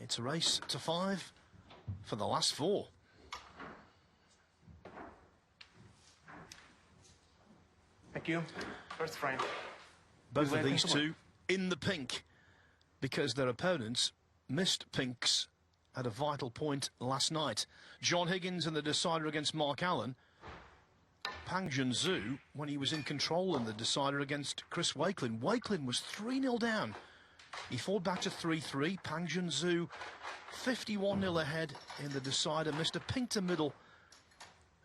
It's a race to 5 for the last 4. Thank you. First frame. Both of these two in the pink because their opponents missed pinks at a vital point last night. John Higgins in the decider against Mark Allen. Pang Junzhu when he was in control in the decider against Chris Wakelin. Wakelin was 3-0 down. He fought back to 3-3. Pang Junzhu 51-0 ahead in the decider. Missed a pink to middle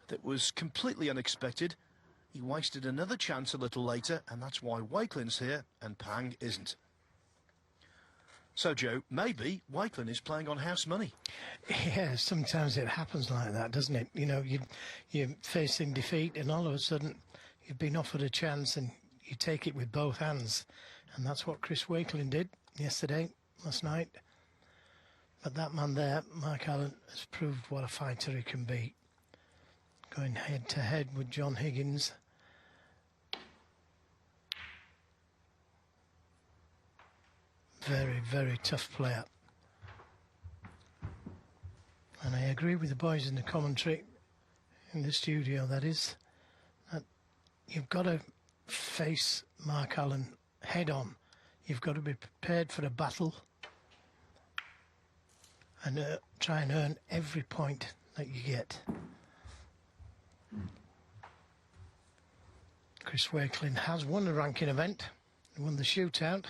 that was completely unexpected. He wasted another chance a little later, and that's why Wakelin's here and Pang isn't. So, Joe, maybe Wakelin is playing on house money. Yeah, sometimes it happens like that, doesn't it? You know, you're facing defeat and all of a sudden you've been offered a chance and you take it with both hands. And that's what Chris Wakelin did last night. But that man there, Mark Allen, has proved what a fighter he can be. Going head-to-head with John Higgins. Very, very tough player. And I agree with the boys in the commentary, in the studio that is, that you've got to face Mark Allen head on. You've got to be prepared for a battle and try and earn every point that you get. Chris Wakelin has won the ranking event, he won the shootout.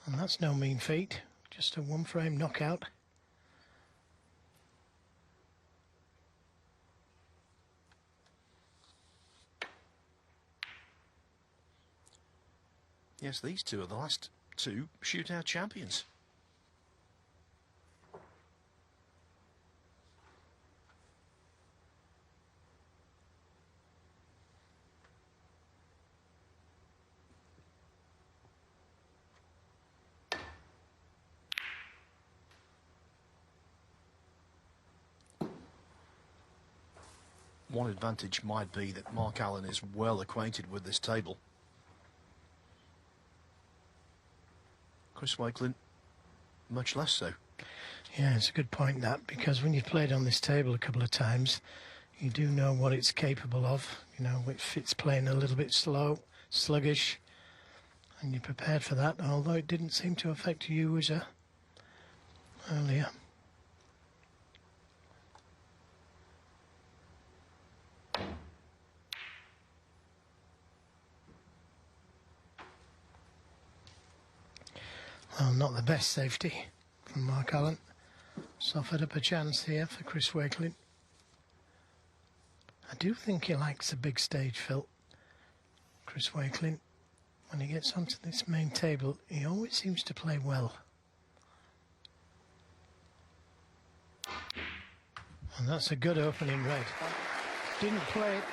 And that's no mean feat, just a one-frame knockout. Yes, these two are the last 2 shootout champions. One advantage might be that Mark Allen is well acquainted with this table. Chris Wakelin, much less so. Yeah, it's a good point, that, because when you've played on this table a couple of times, you do know what it's capable of. You know, if it's playing a little bit slow, sluggish, and you're prepared for that, although it didn't seem to affect you as earlier. Well, not the best safety from Mark Allen. Suffered up a chance here for Chris Wakelin. I do think he likes a big stage, Phil. Chris Wakelin, when he gets onto this main table, he always seems to play well. And that's a good opening red. Didn't play it,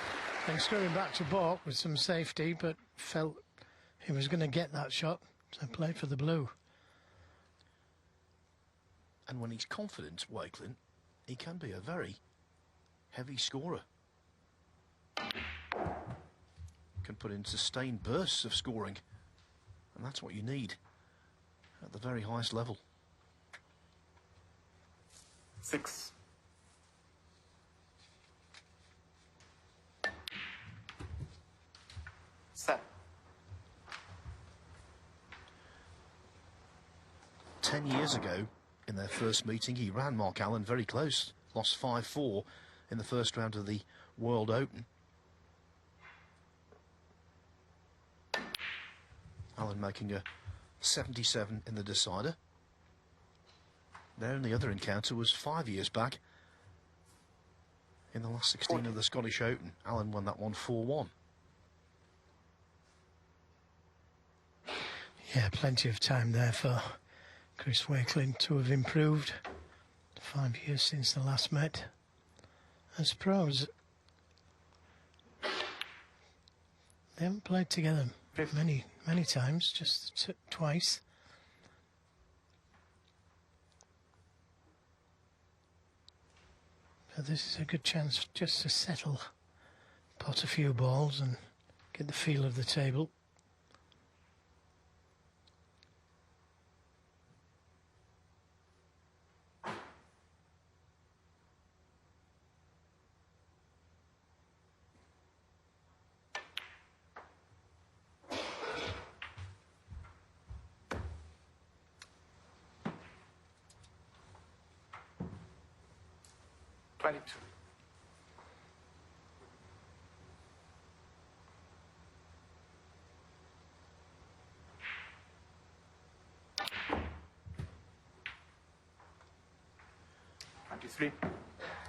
then screwing back to balk with some safety, but felt he was going to get that shot, so played for the blue. And when he's confident, Wakelin, he can be a very heavy scorer. Can put in sustained bursts of scoring. And that's what you need at the very highest level. 6. Set. 10 years ago, in their first meeting, he ran Mark Allen very close. Lost 5-4 in the first round of the World Open. Allen making a 77 in the decider. Their only other encounter was 5 years back in the last 16 of the Scottish Open. Allen won that one 4-1. Yeah, plenty of time there for Chris Wakelin to have improved. 5 years since the last met as pros. They haven't played together many times, just twice. But this is a good chance just to settle, pot a few balls and get the feel of the table. 22. Three.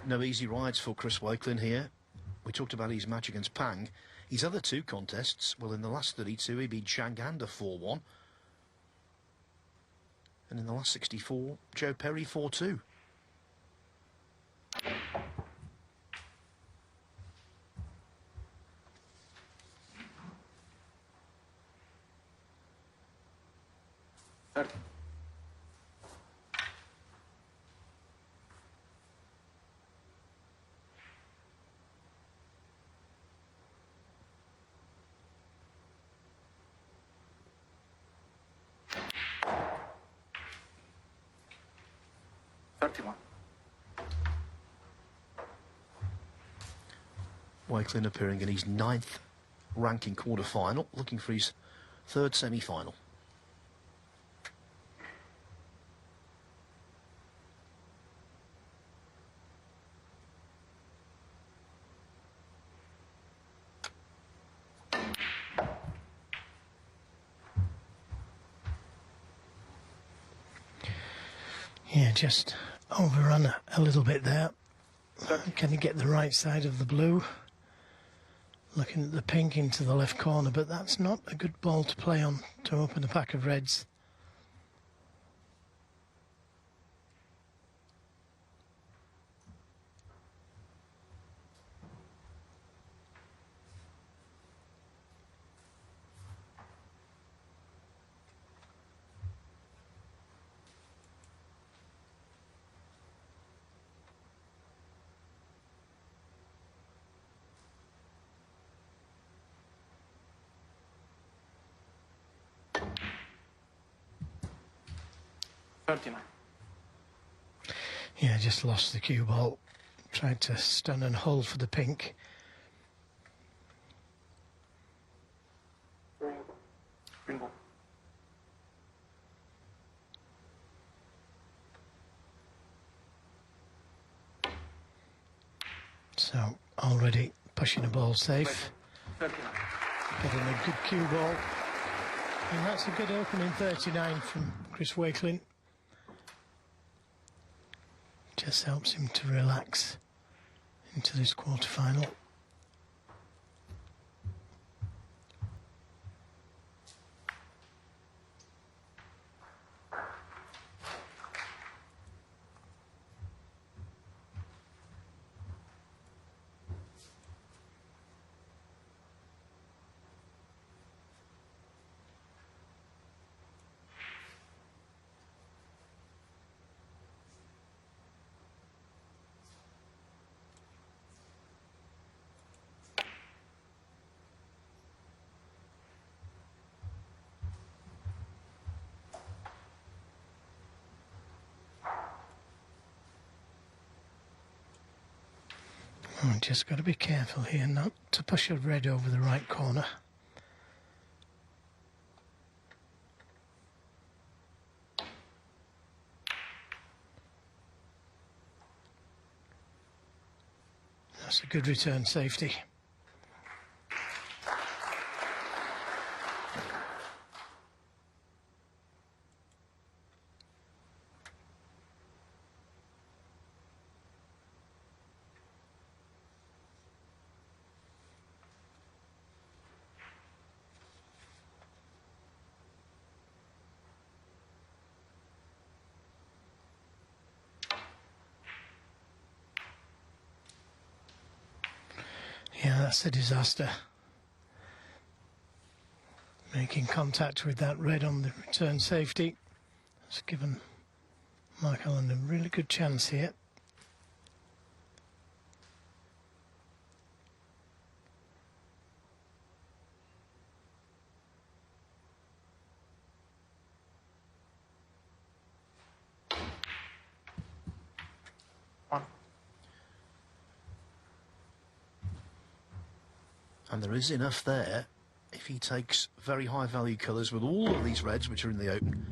No easy rides for Chris Wakelin here. We talked about his match against Pang. His other two contests, well, in the last 32, he beat Shangander 4-1. And in the last 64, Joe Perry 4-2. Third. Wakelin appearing in his 9th ranking quarter-final, looking for his 3rd semi-final. Yeah, just overrun a little bit there. Can he get the right side of the blue? Looking at the pink into the left corner, but that's not a good ball to play on to open a pack of reds. Yeah, just lost the cue ball. Tried to stun and hold for the pink. Green ball. So already pushing the ball safe. 39. Getting a good cue ball. And that's a good opening 39 from Chris Wakelin. Just helps him to relax into this quarter-final. Just got to be careful here not to push a red over the right corner. That's a good return safety. Yeah, that's a disaster. Making contact with that red on the return safety. That's given Mark Allen a really good chance here. And there is enough there if he takes very high value colours with all of these reds which are in the open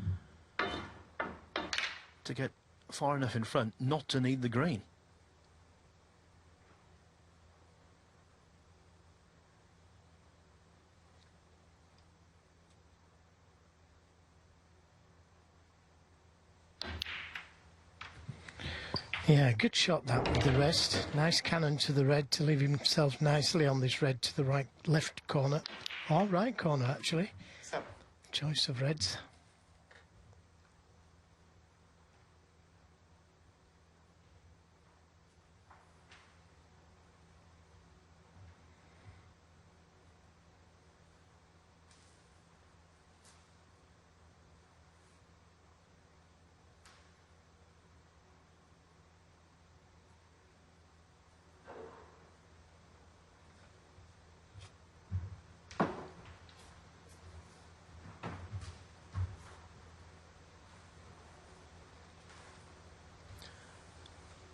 to get far enough in front not to need the green. Yeah, good shot that with the rest. Nice cannon to the red to leave himself nicely on this red to the right, left corner. Or right corner, actually. 7. Choice of reds.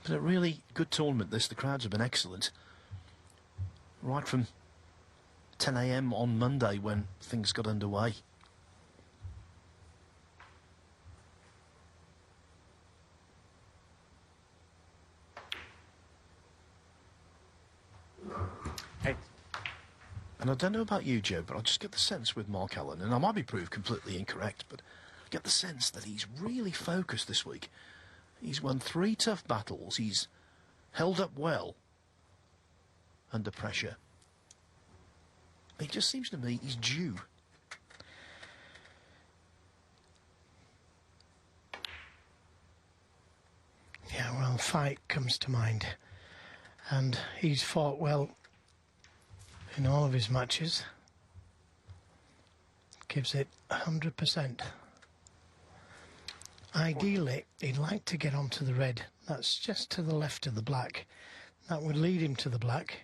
Been a really good tournament this. The crowds have been excellent. Right from 10 a.m. on Monday when things got underway. Eight. And I don't know about you, Joe, but I just get the sense with Mark Allen, and I might be proved completely incorrect, but I get the sense that he's really focused this week. He's won 3 tough battles. He's held up well under pressure. It just seems to me he's due. Yeah, well, fight comes to mind. And he's fought well in all of his matches. Gives it 100%. Ideally, he'd like to get onto the red. That's just to the left of the black. That would lead him to the black.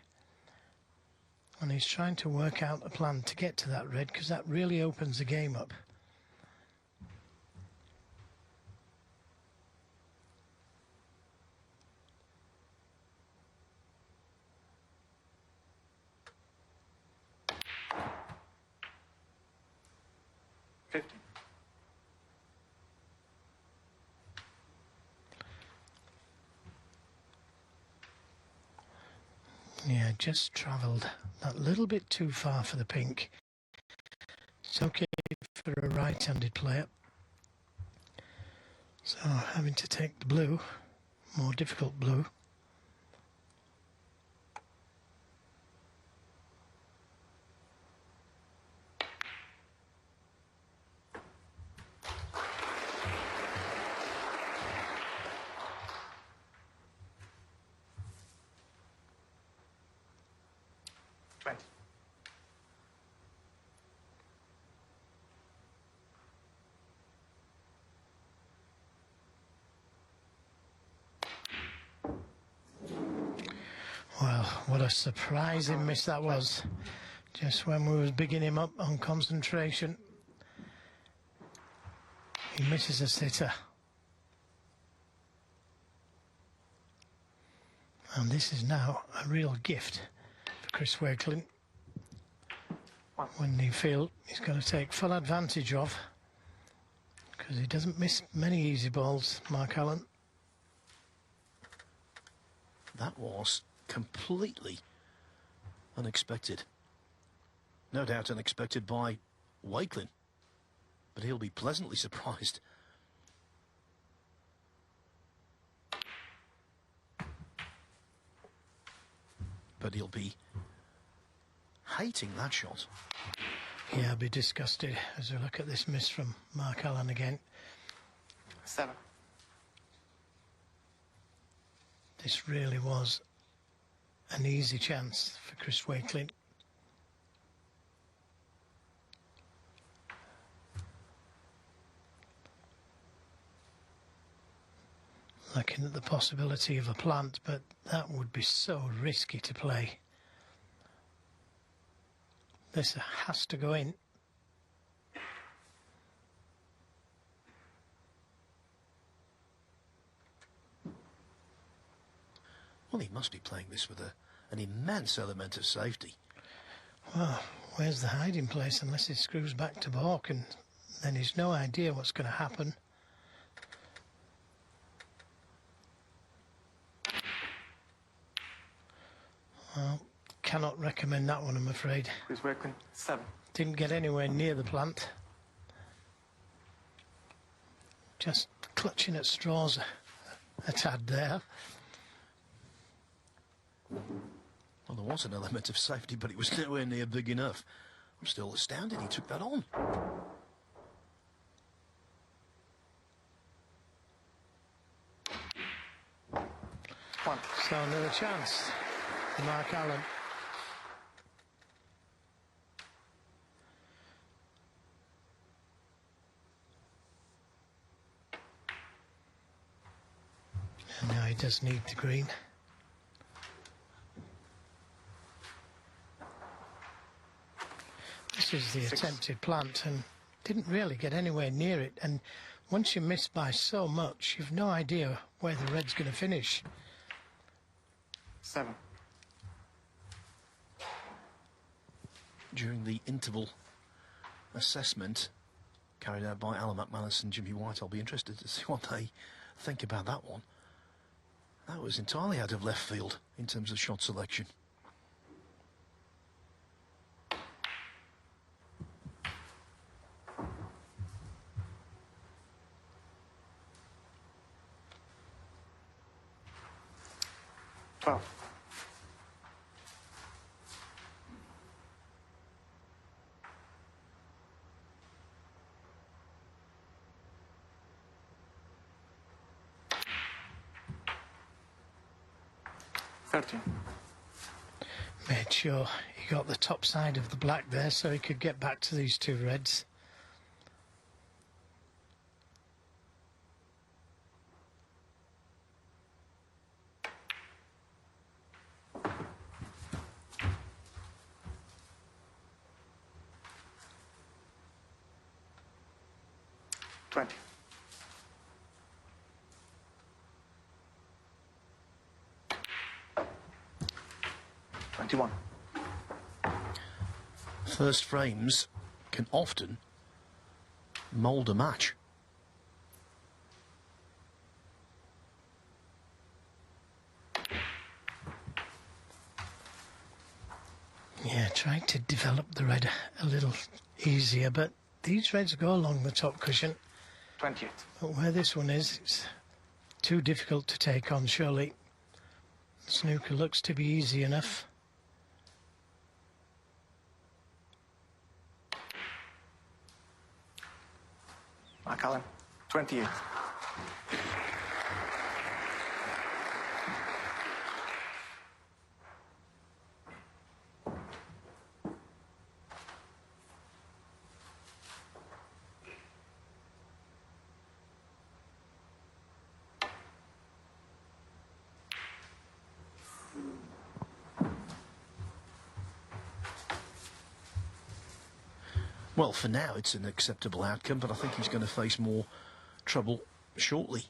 And he's trying to work out a plan to get to that red, because that really opens the game up. Yeah, just travelled that little bit too far for the pink. It's okay for a right-handed player. So having to take the blue, more difficult blue. Well, what a surprising miss that was. Just when we was bigging him up on concentration, he misses a sitter. And this is now a real gift for Chris Wakelin, when you feel he's going to take full advantage of, because he doesn't miss many easy balls, Mark Allen. That was completely unexpected. No doubt unexpected by Wakelin, but he'll be pleasantly surprised. But he'll be hating that shot. Yeah, I'll be disgusted as we look at this miss from Mark Allen again. 7. This really was an easy chance for Chris Wakelin. Looking at the possibility of a plant, but that would be so risky to play. This has to go in. Well, he must be playing this with an immense element of safety. Well, where's the hiding place unless he screws back to balk, and then he's no idea what's going to happen. Well, cannot recommend that one, I'm afraid. Chris Wakelin, 7. Didn't get anywhere near the plant. Just clutching at straws a tad there. Well, there was an element of safety, but it was nowhere near big enough. I'm still astounded he took that on. One. So another chance for Mark Allen. And now he does need the green. This is the attempted plant and didn't really get anywhere near it. And once you miss by so much, you've no idea where the red's going to finish. 7. During the interval assessment carried out by Alan McManus and Jimmy White, I'll be interested to see what they think about that one. That was entirely out of left field in terms of shot selection. Twelve. Made sure he got the top side of the black there so he could get back to these two reds. Twenty. One. First frames can often mould a match. Yeah, trying to develop the red a little easier, but these reds go along the top cushion. 28. But where this one is, it's too difficult to take on, surely. Snooker looks to be easy enough. Mark Allen, 28. Well, for now it's an acceptable outcome, but I think he's going to face more trouble shortly.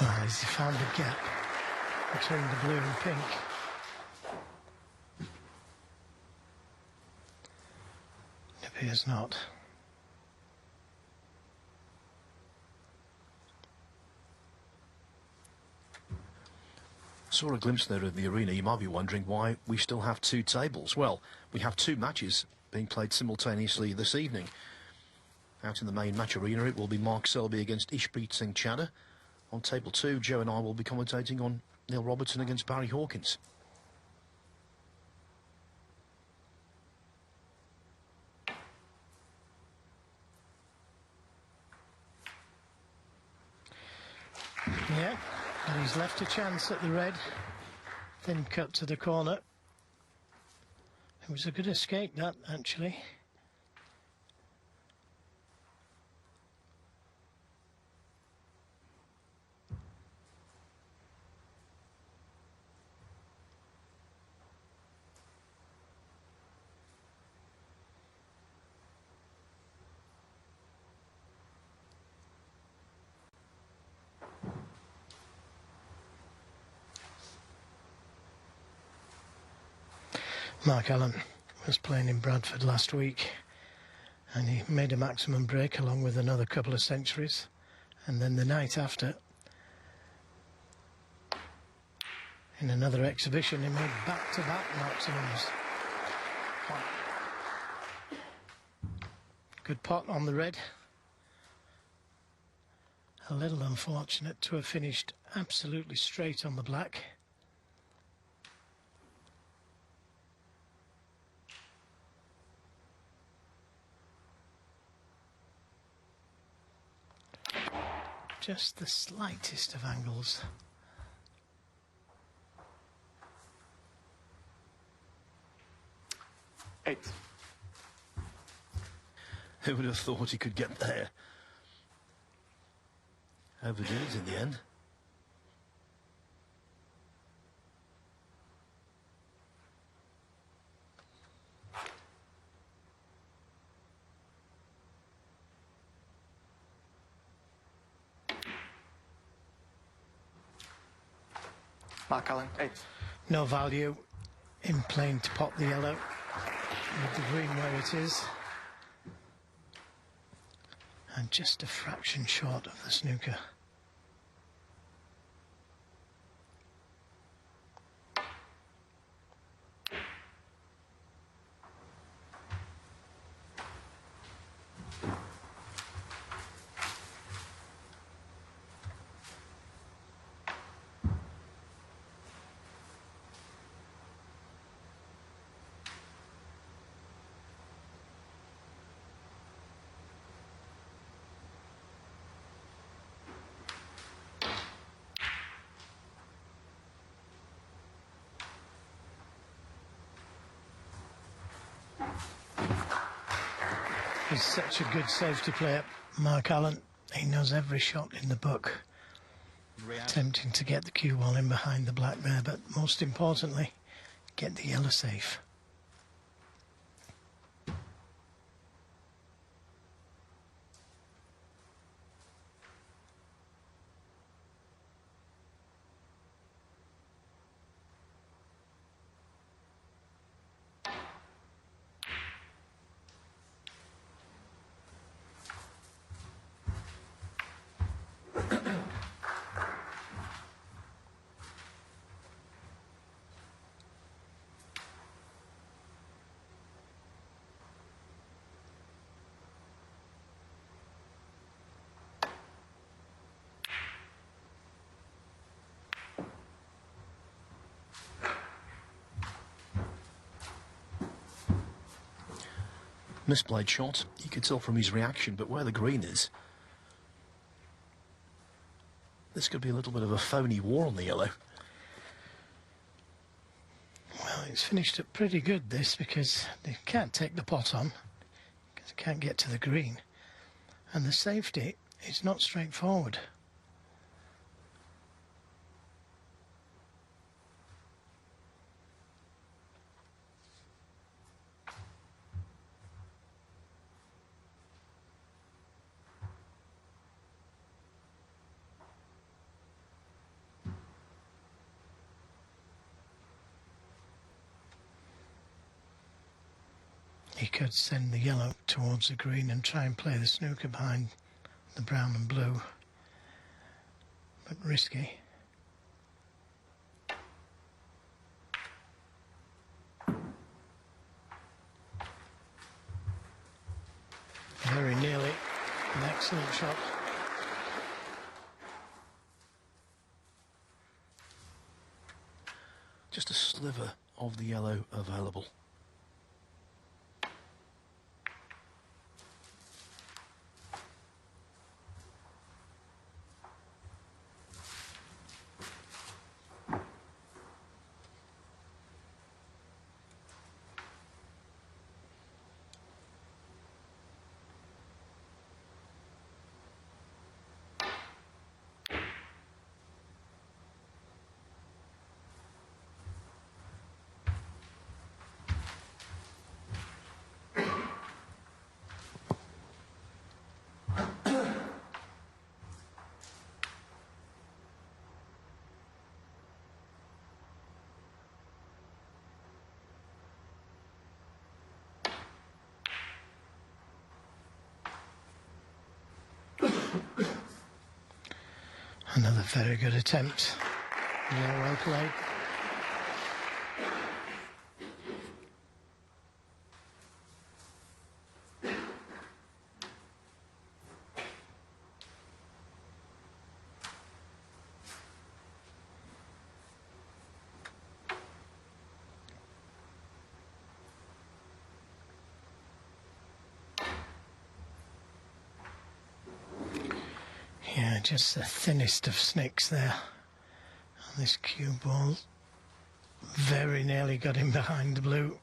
Oh, has he found a gap between the blue and pink? It appears not. Saw a glimpse there of the arena. You might be wondering why we still have two tables. Well, we have two matches being played simultaneously this evening. Out in the main match arena, it will be Mark Selby against Ishpreet Singh Chadha. On table 2, Joe and I will be commentating on Neil Robertson against Barry Hawkins. Yeah, and he's left a chance at the red. Thin cut to the corner. It was a good escape, that, actually. Mark Allen was playing in Bradford last week, And he made a maximum break along with another couple of centuries. And then the night after, in another exhibition, he made back-to-back maximums. Good pot on the red. A little unfortunate to have finished absolutely straight on the black. Just the slightest of angles. Eight. Who would have thought he could get there? Overdid it in the end. Mark Allen, 8. No value in playing to pot the yellow with the green where it is. And just a fraction short of the snooker. He's such a good safety player, Mark Allen. He knows every shot in the book. Attempting to get the cue ball in behind the black there, but most importantly, get the yellow safe. Misplayed shot. You could tell from his reaction, but where the green is, this could be a little bit of a phony war on the yellow. Well, it's finished up pretty good, this, because they can't take the pot on, because they can't get to the green. And the safety is not straightforward. He could send the yellow towards the green and try and play the snooker behind the brown and blue, but risky. Very nearly an excellent shot. Just a sliver of the yellow available. Another very good attempt. Yeah, well played. Yeah, just the thinnest of snicks there. And this cue ball very nearly got him behind the blue.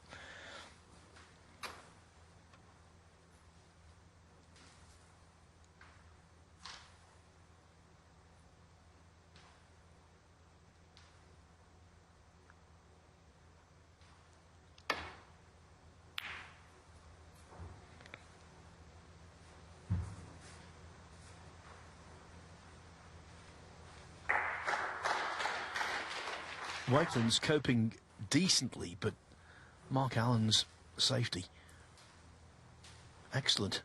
Wakelin's coping decently, but Mark Allen's safety excellent.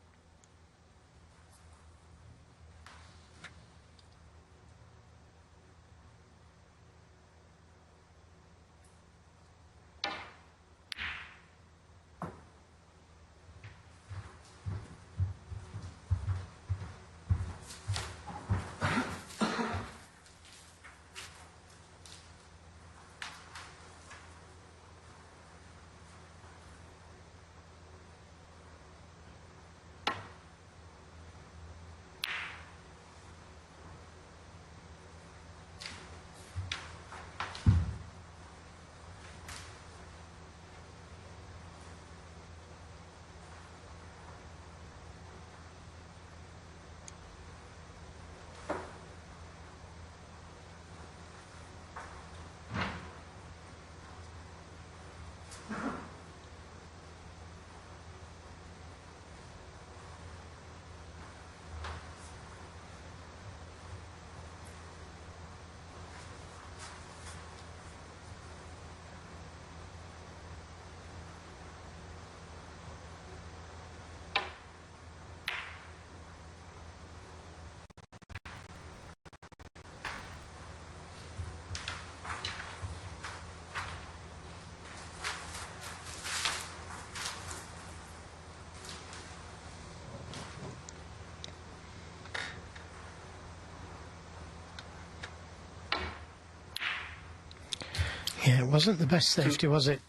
Yeah, it wasn't the best safety, was it?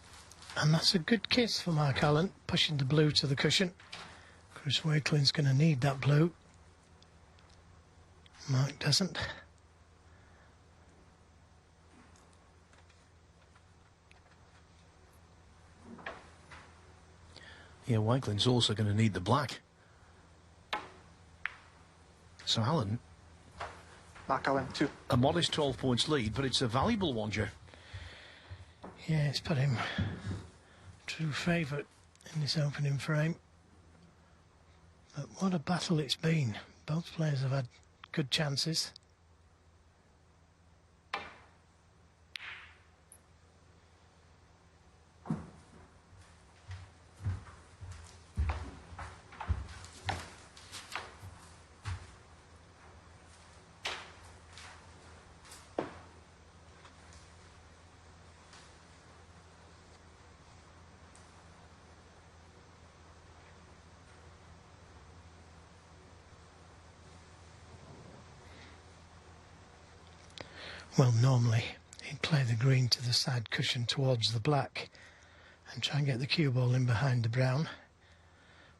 And that's a good kiss for Mark Allen, pushing the blue to the cushion. Chris Wakelin's going to need that blue. Mark doesn't. Yeah, Wakelin's also going to need the black. So Allen, Mark Allen, 2. a modest 12 points lead, but it's a valuable one, Joe. Yeah, it's put him true favourite in this opening frame. But what a battle it's been. Both players have had good chances. Well, normally he'd play the green to the side cushion towards the black and try and get the cue ball in behind the brown.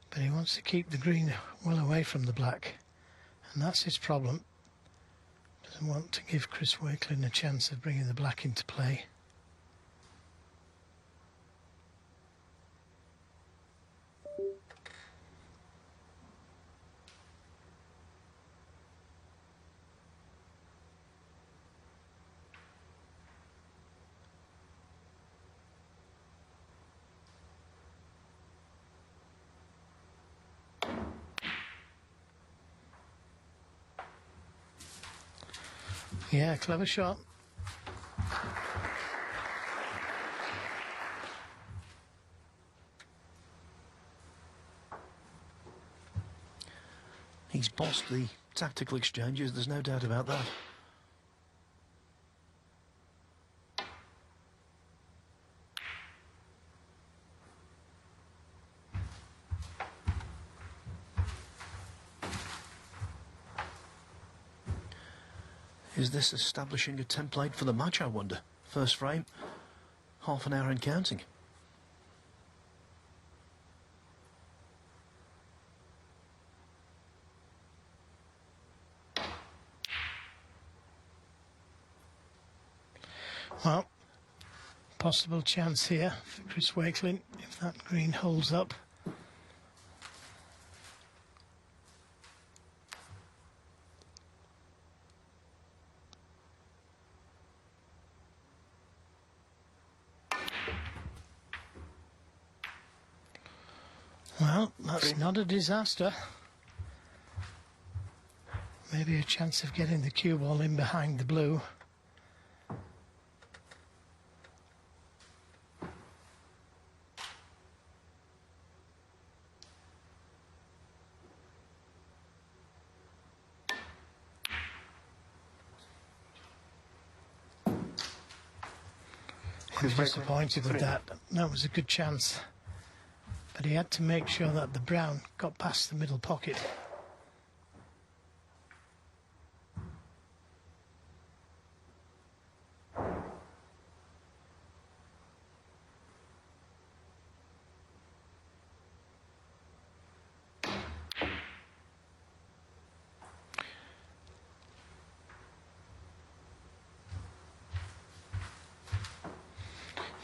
But he wants to keep the green well away from the black, and that's his problem. Doesn't want to give Chris Wakelin a chance of bringing the black into play. Yeah, clever shot. He's bossed the tactical exchanges, there's no doubt about that. Is this establishing a template for the match, I wonder? First frame, half an hour and counting. Well, possible chance here for Chris Wakelin if that green holds up. Well, that's not a disaster. Maybe a chance of getting the cue ball in behind the blue. He was disappointed with that. That was a good chance. But he had to make sure that the brown got past the middle pocket.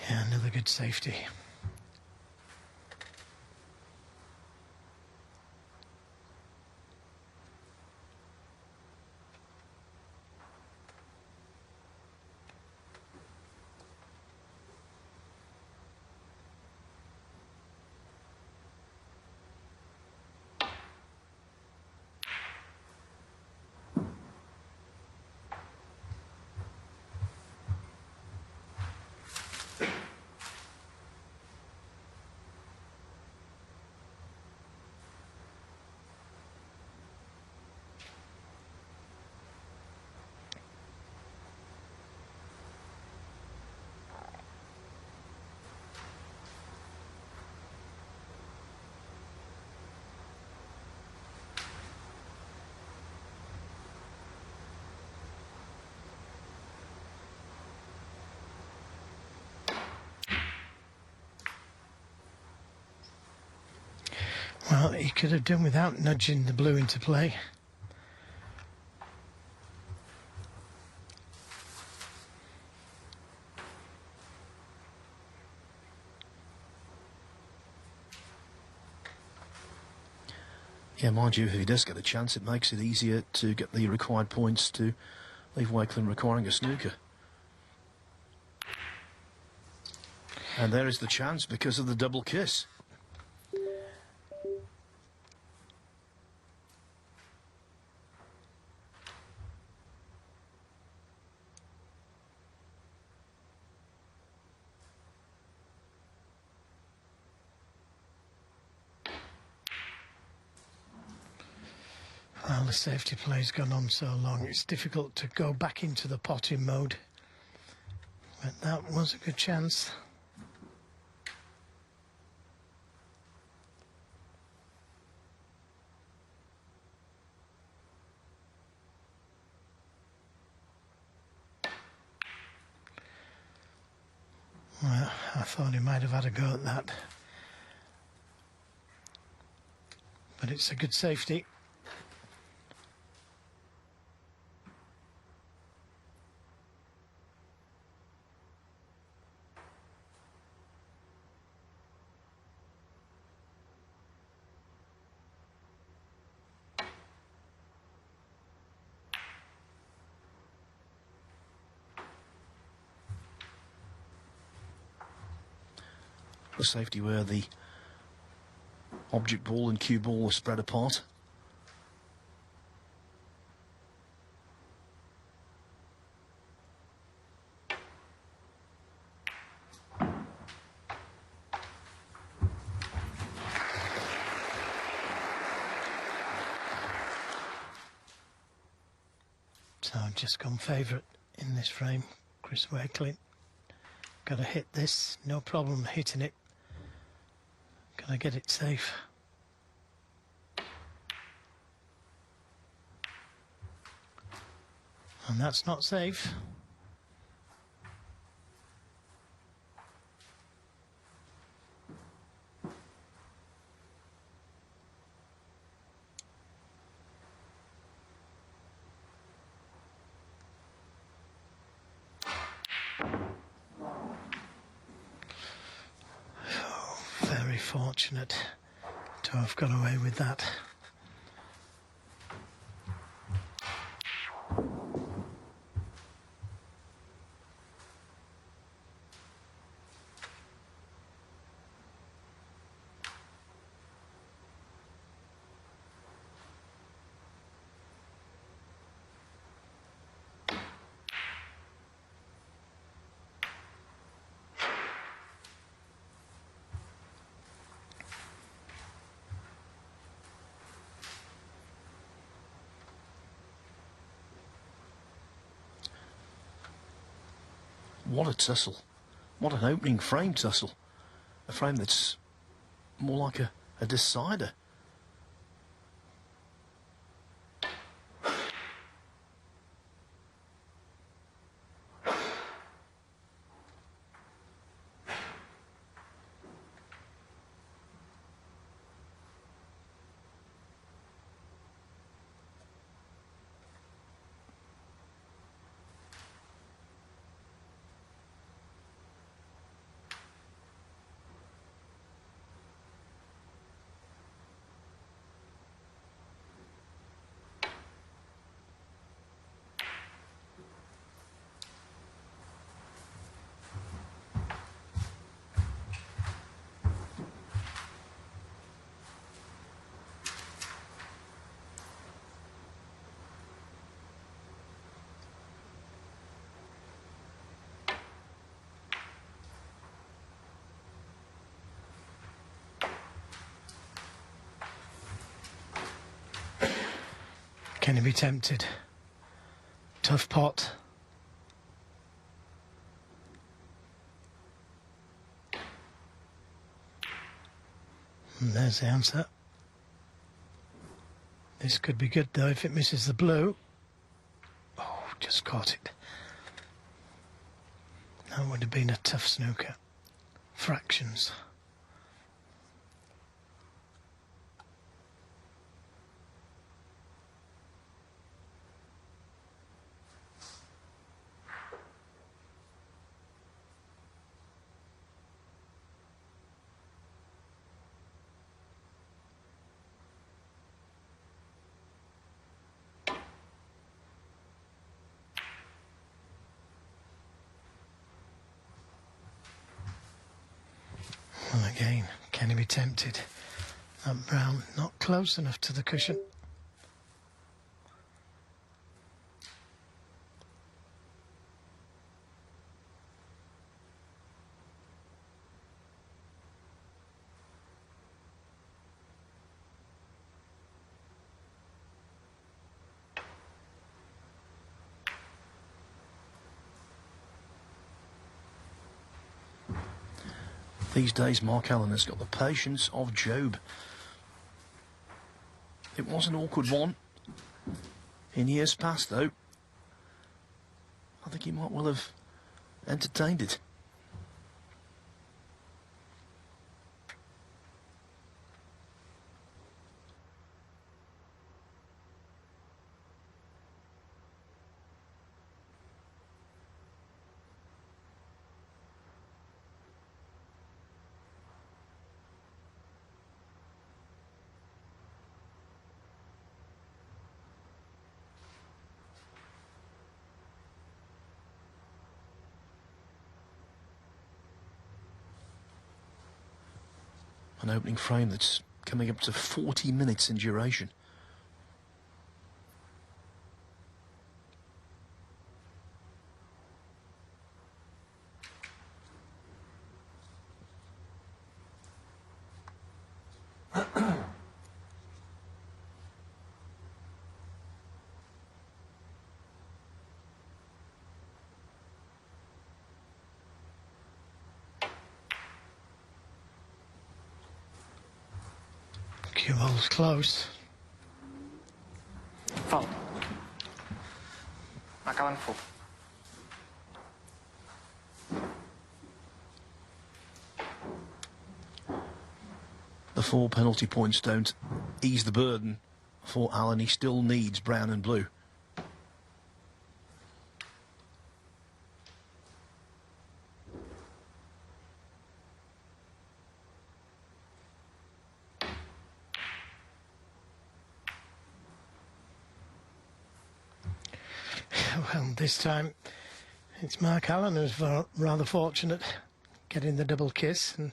Yeah, another good safety. Well, he could have done without nudging the blue into play. Yeah, mind you, if he does get a chance, it makes it easier to get the required points to leave Wakelin requiring a snooker. And there is the chance because of the double kiss. Well, the safety play's gone on so long, it's difficult to go back into the potting mode. But that was a good chance. Well, I thought he might have had a go at that. But it's a good safety. The safety where the object ball and cue ball are spread apart. So I've just gone favourite in this frame, Chris Wakelin. Got to hit this, no problem hitting it. Got to get it safe. And that's not safe. Oh, very fortunate to have got away with that. What a tussle. What an opening frame tussle. A frame that's more like a decider. Can he be tempted? Tough pot. And there's the answer. This could be good though if it misses the blue. Oh, just caught it. That would have been a tough snooker. Fractions. Well, again, can he be tempted? That brown not close enough to the cushion. These days, Mark Allen has got the patience of Job. It was an awkward one in years past, though. I think he might well have entertained it. An opening frame that's coming up to 40 minutes in duration. Cue ball's close. Foul. Mark Allen, full. The 4 penalty points don't ease the burden for Allen. He still needs brown and blue. Well, this time it's Mark Allen who's rather fortunate getting the double kiss, and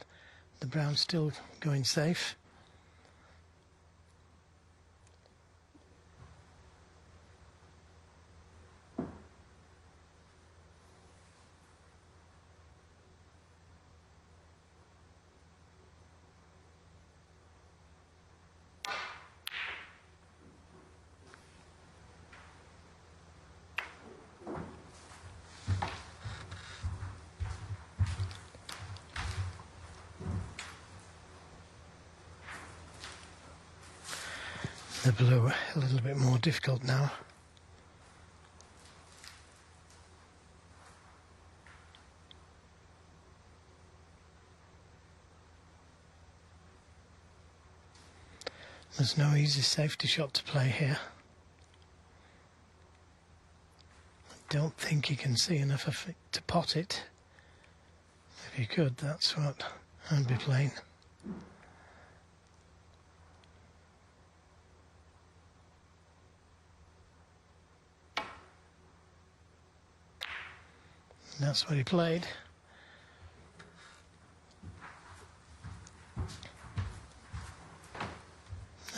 the brown's still going safe. The blue a little bit more difficult now. There's no easy safety shot to play here. I don't think he can see enough of it to pot it. If he could, that's what I'd be playing. That's what he played.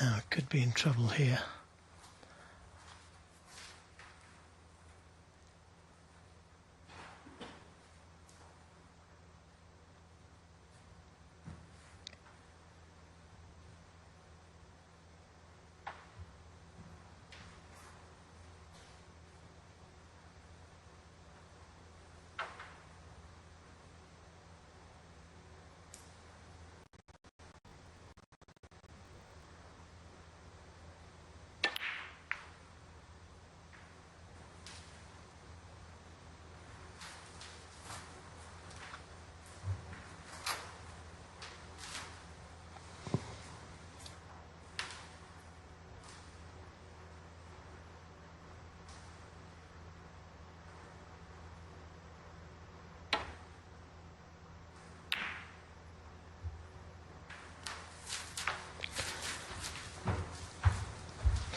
Now it could be in trouble here.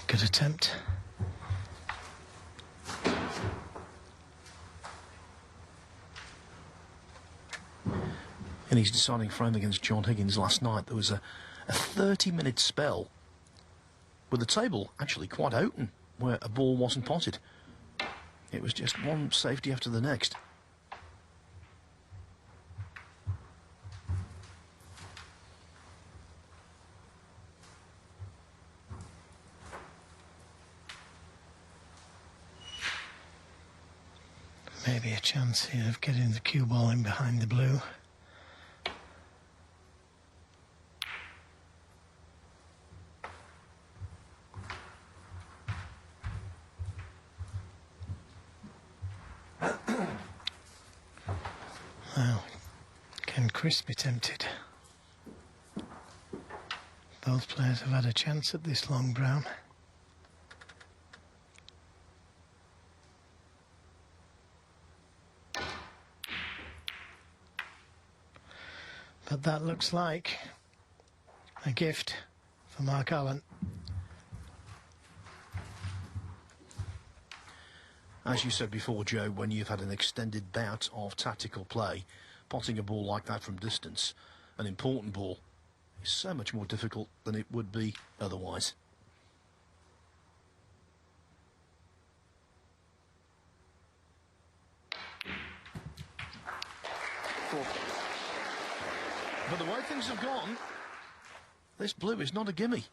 Good attempt. In his deciding frame against John Higgins last night, there was a 30-minute spell with the table actually quite open, where a ball wasn't potted. It was just one safety after the next. Maybe a chance here of getting the cue ball in behind the blue. Well, can Chris be tempted? Both players have had a chance at this long brown. But that looks like a gift for Mark Allen. As you said before, Joe, when you've had an extended bout of tactical play, potting a ball like that from distance, an important ball, is so much more difficult than it would be otherwise. But the way things have gone, this blue is not a gimme.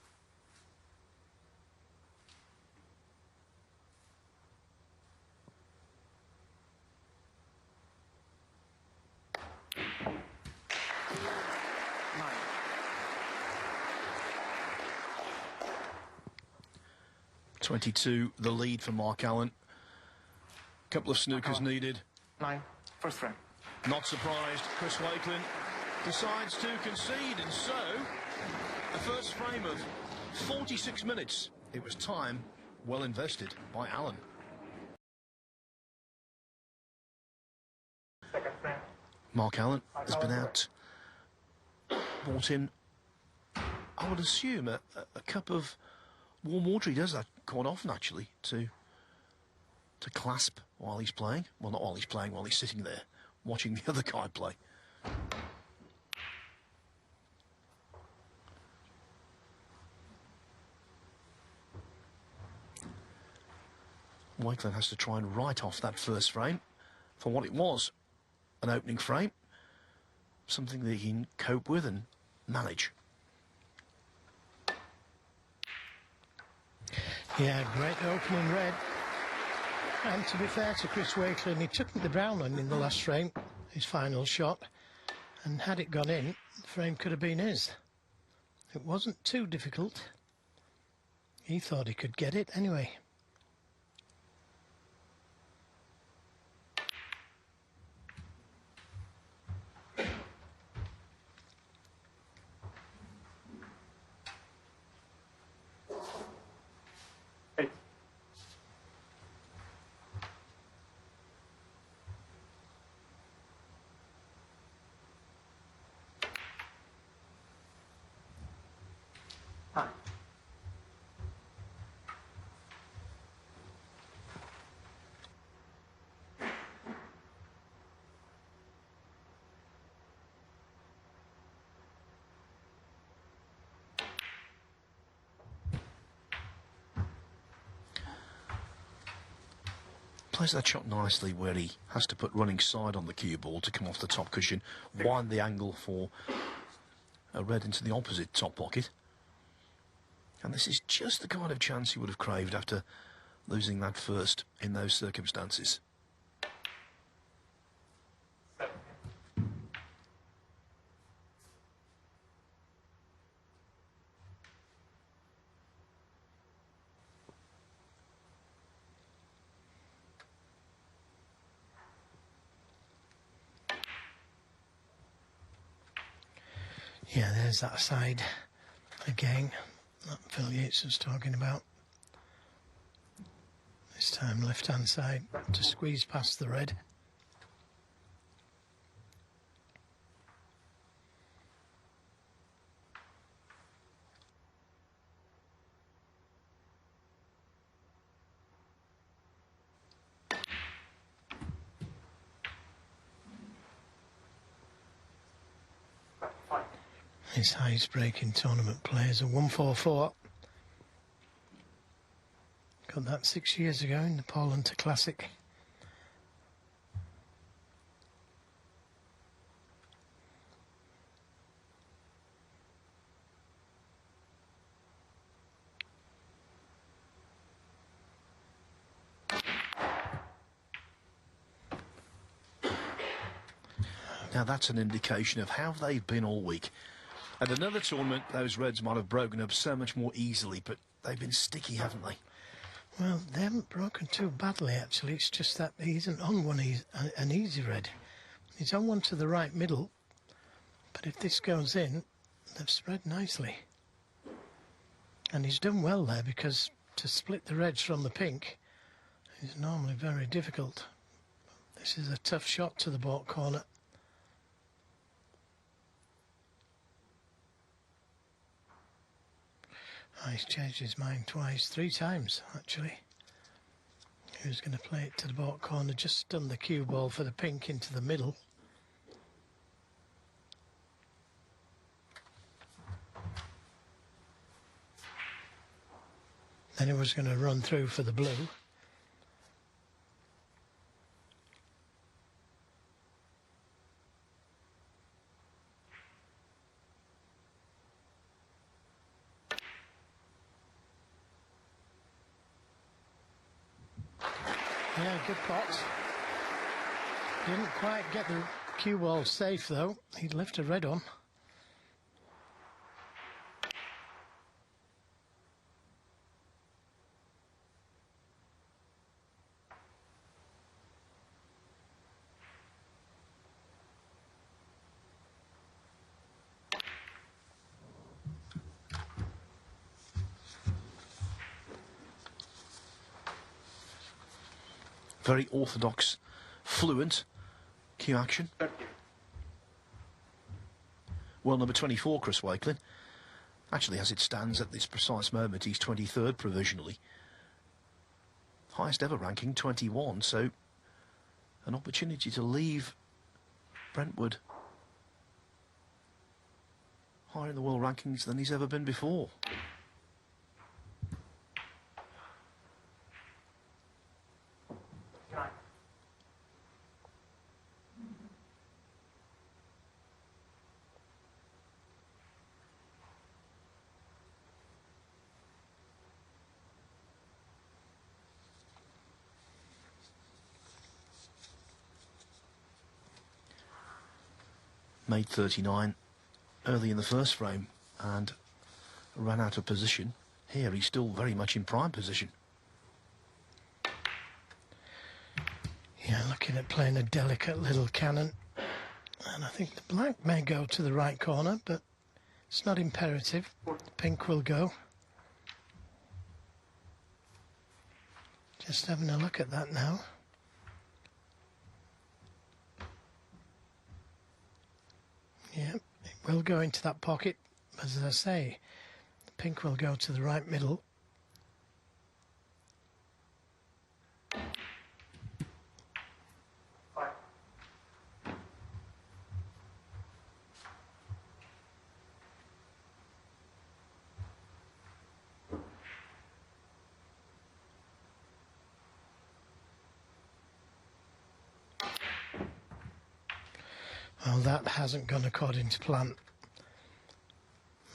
Nine. 22, the lead for Mark Allen. Couple of snookers needed. 9, first frame. Not surprised, Chris Wakelin decides to concede, and so a first frame of 46 minutes. It was time well invested by Allen. Second frame. Mark Allen has been out, brought in, I would assume, a cup of warm water. He does that quite often, actually, to clasp while he's playing. Well, not while he's playing, while he's sitting there watching the other guy play. Wakelin has to try and write off that first frame for what it was, an opening frame, something that he can cope with and manage. Yeah, great opening red. And to be fair to Chris Wakelin, he took the brown one in the last frame, his final shot, and had it gone in, the frame could have been his. It wasn't too difficult. He thought he could get it anyway. Hi. Plays that shot nicely where he has to put running side on the cue ball to come off the top cushion, wind the angle for a red into the opposite top pocket. And this is just the kind of chance he would have craved after losing that first in those circumstances. Yeah, there's that side again that Phil Yates was talking about. This time left-hand side to squeeze past the red. His highest break in tournament play is a 144. Got that 6 years ago in the Poland Classic. Now that's an indication of how they've been all week. At another tournament, those reds might have broken up so much more easily, but they've been sticky, haven't they? Well, they haven't broken too badly, actually. It's just that he isn't on one an easy red. He's on one to the right middle, but if this goes in, they've spread nicely. And he's done well there, because to split the reds from the pink is normally very difficult. This is a tough shot to the baulk corner. Oh, he's changed his mind twice, 3 times actually. He was going to play it to the baulk corner, just stun the cue ball for the pink into the middle. Then he was going to run through for the blue. Yeah, good pot. Didn't quite get the cue ball safe though. He'd left a red on. Very orthodox, fluent cue action. Well, number 24, Chris Wakelin. Actually, as it stands at this precise moment, he's 23rd provisionally. Highest ever ranking, 21, so an opportunity to leave Brentwood higher in the world rankings than he's ever been before. Made 39 early in the first frame and ran out of position. Here he's still very much in prime position. Yeah, looking at playing a delicate little cannon. And I think the black may go to the right corner, but it's not imperative. The pink will go. Just having a look at that now. Yeah, it will go into that pocket. As I say, the pink will go to the right middle. Well, that hasn't gone according to plan.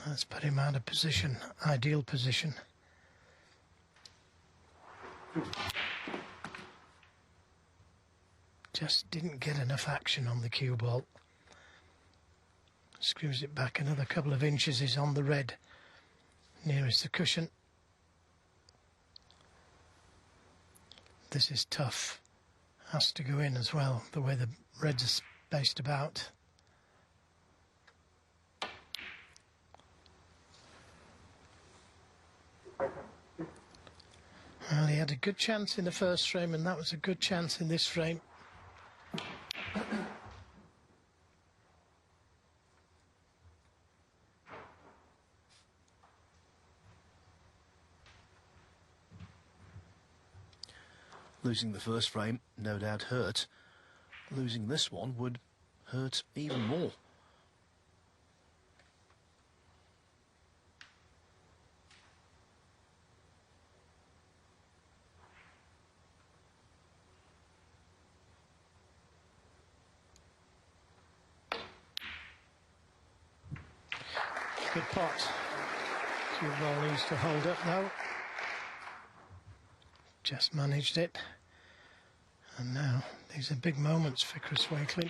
That's put him out of position, ideal position. Just didn't get enough action on the cue ball. Screws it back another couple of inches, is on the red, nearest the cushion. This is tough. Has to go in as well, the way the reds are spaced about. Well, he had a good chance in the first frame, and that was a good chance in this frame. Losing the first frame no doubt hurt. Losing this one would hurt even more. Good pot. Cue ball needs to hold up now. Just managed it. And now these are big moments for Chris Wakelin.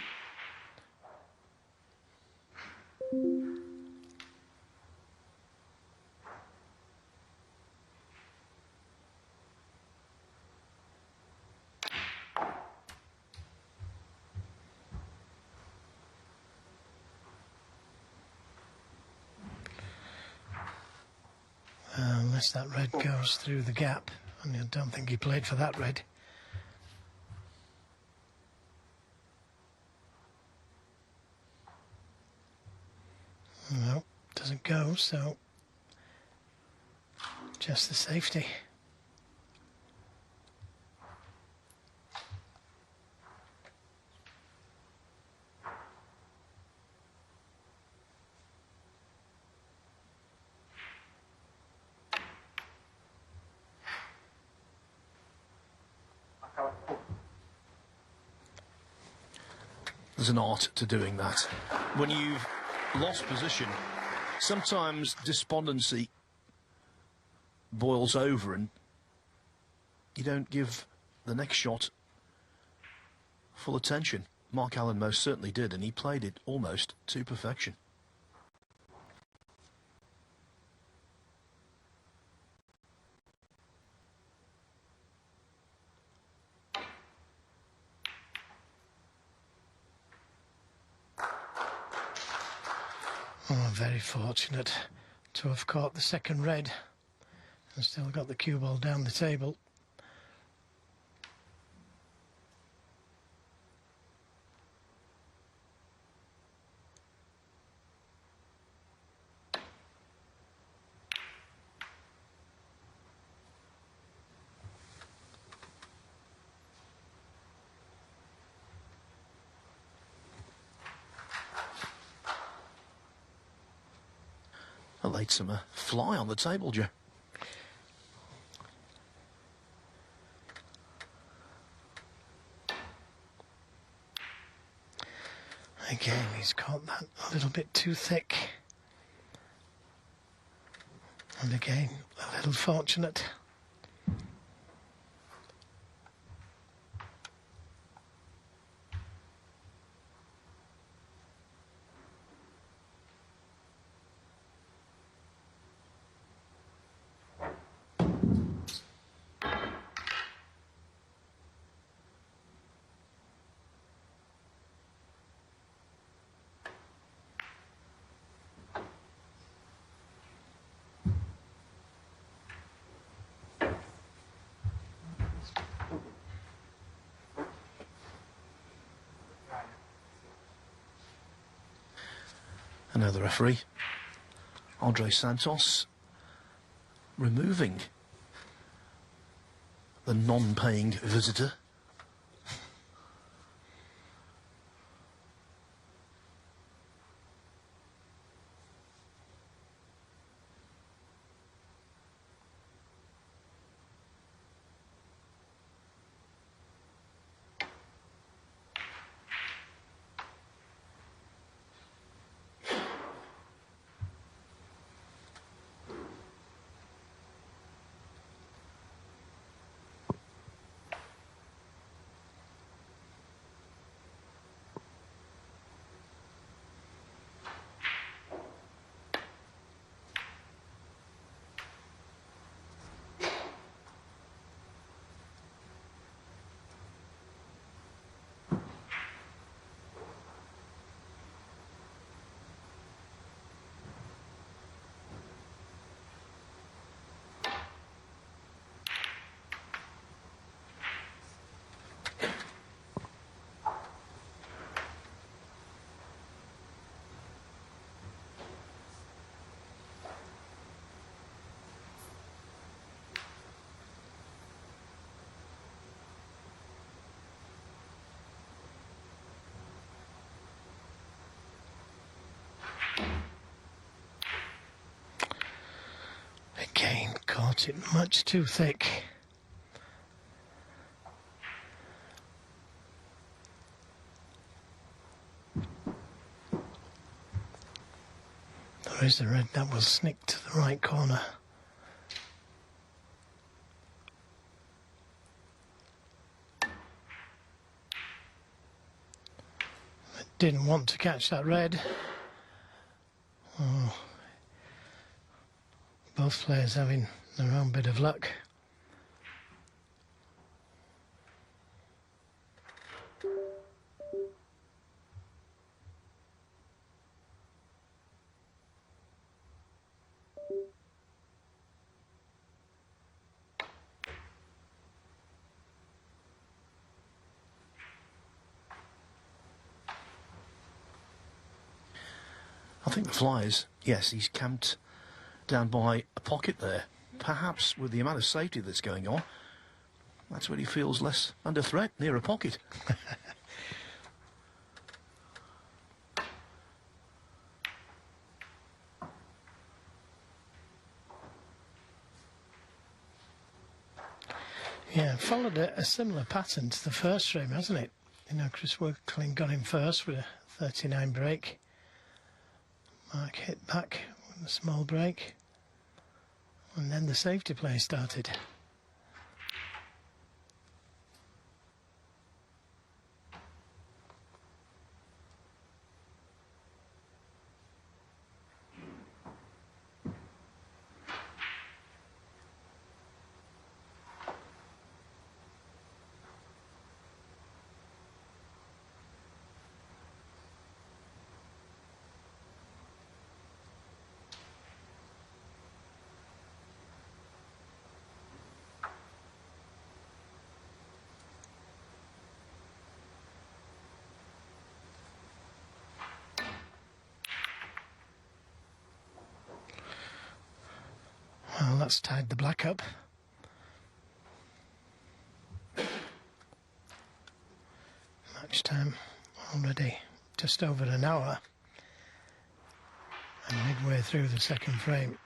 Unless that red goes through the gap, and I don't think he played for that red. No, doesn't go, so just the safety. There's an art to doing that. When you've lost position, sometimes despondency boils over and you don't give the next shot full attention. Mark Allen most certainly did, and he played it almost to perfection. Oh, very fortunate to have caught the second red and still got the cue ball down the table. laid some fly on the table, Joe. Again, he's caught that a little bit too thick. And again, a little fortunate. Another referee, Andre Santos, removing the non-paying visitor. Again, caught it much too thick. There is the red, that was snicked to the right corner. But didn't want to catch that red. Oh. Both players having their own bit of luck. I think the flies, yes, he's camped down by a pocket there. Perhaps with the amount of safety that's going on, that's where he feels less under threat, near a pocket. Yeah, followed a similar pattern to the first frame, hasn't it? You know, Chris Wakelin got him first with a 39 break. Mark hit back with a small break. And then the safety play started. Well, that's tied the black up. Match time already just over an hour. and midway through the second frame.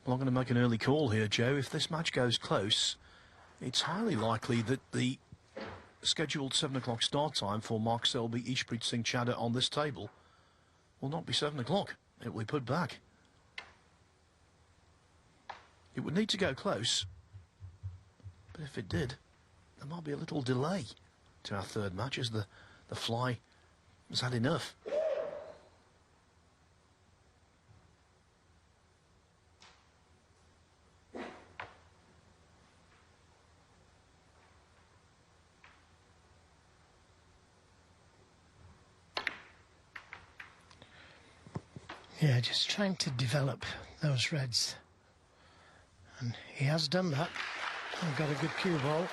Well, I'm going to make an early call here, Joe. If this match goes close, it's highly likely that the scheduled 7 o'clock start time for Mark Selby, Ishpreet Singh Chadha on this table will not be 7 o'clock. It will be put back. It would need to go close, but if it did, there might be a little delay to our third match as the fly has had enough. Yeah, just trying to develop those reds. And he has done that and got a good cue ball.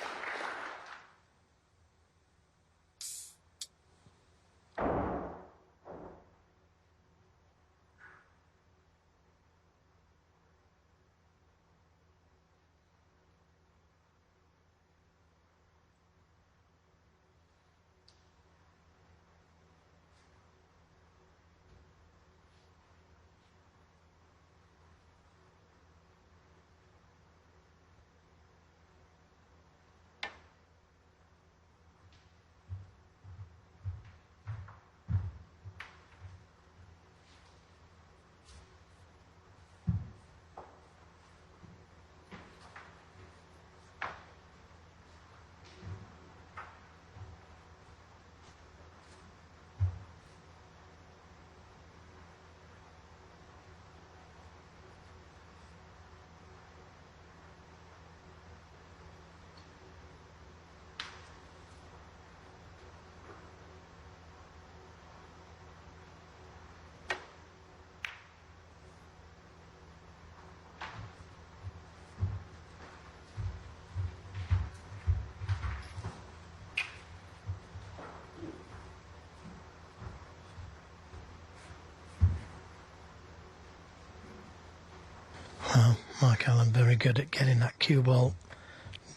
Well, Mark Allen very good at getting that cue ball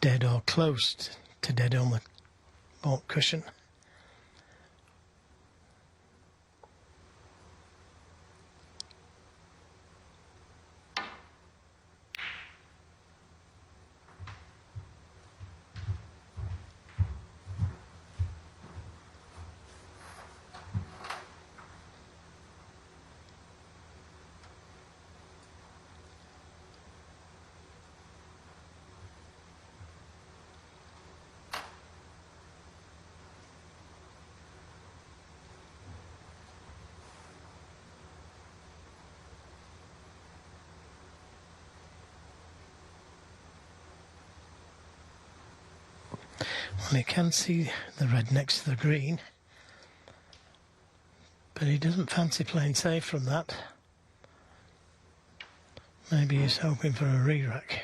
dead or close to dead on the ball cushion. Well, he can see the red next to the green, but he doesn't fancy playing safe from that. Maybe he's hoping for a re-rack.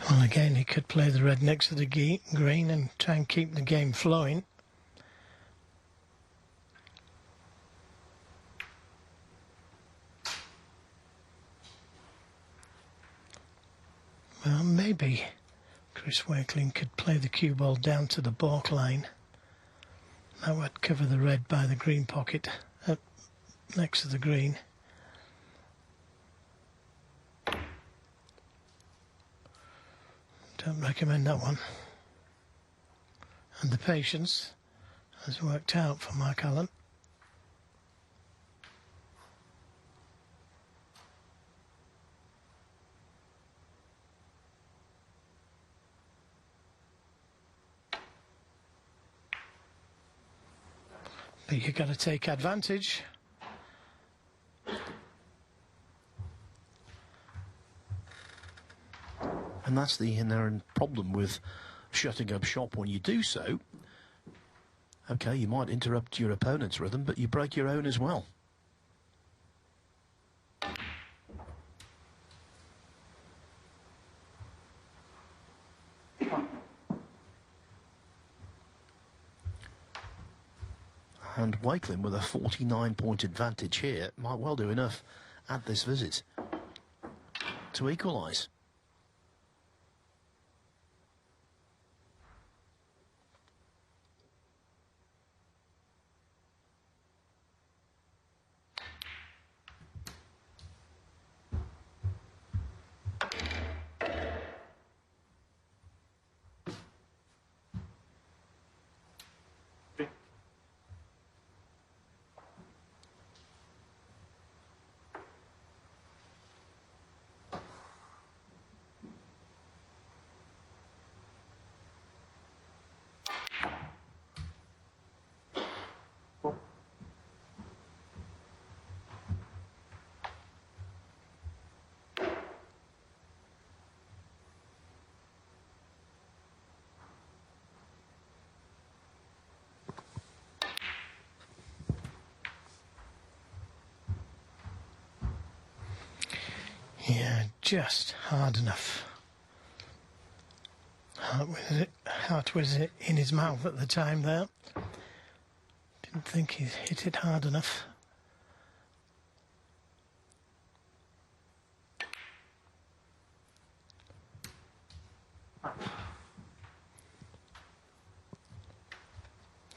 Well, again, he could play the red next to the green and try and keep the game flowing. Well, maybe Chris Wakelin could play the cue ball down to the baulk line. That would cover the red by the green pocket next to the green. Don't recommend that one. And the patience has worked out for Mark Allen. But you've got to take advantage. And that's the inherent problem with shutting up shop when you do so. Okay, you might interrupt your opponent's rhythm, but you break your own as well. And Wakelin, with a 49-point advantage here, might well do enough at this visit to equalise. Yeah, just hard enough. Heart was in his mouth at the time there. Didn't think he hit it hard enough.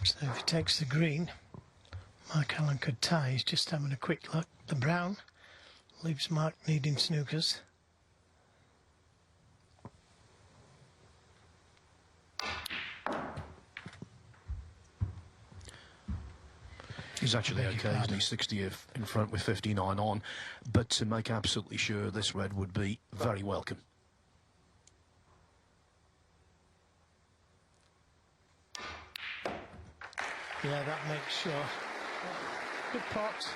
So if he takes the green, Mark Allen could tie. He's just having a quick look. The brown leaves Mark needing snookers. He's actually okay, isn't he? 60 in front with 59 on. But to make absolutely sure, this red would be very welcome. Yeah, that makes sure. Good pot.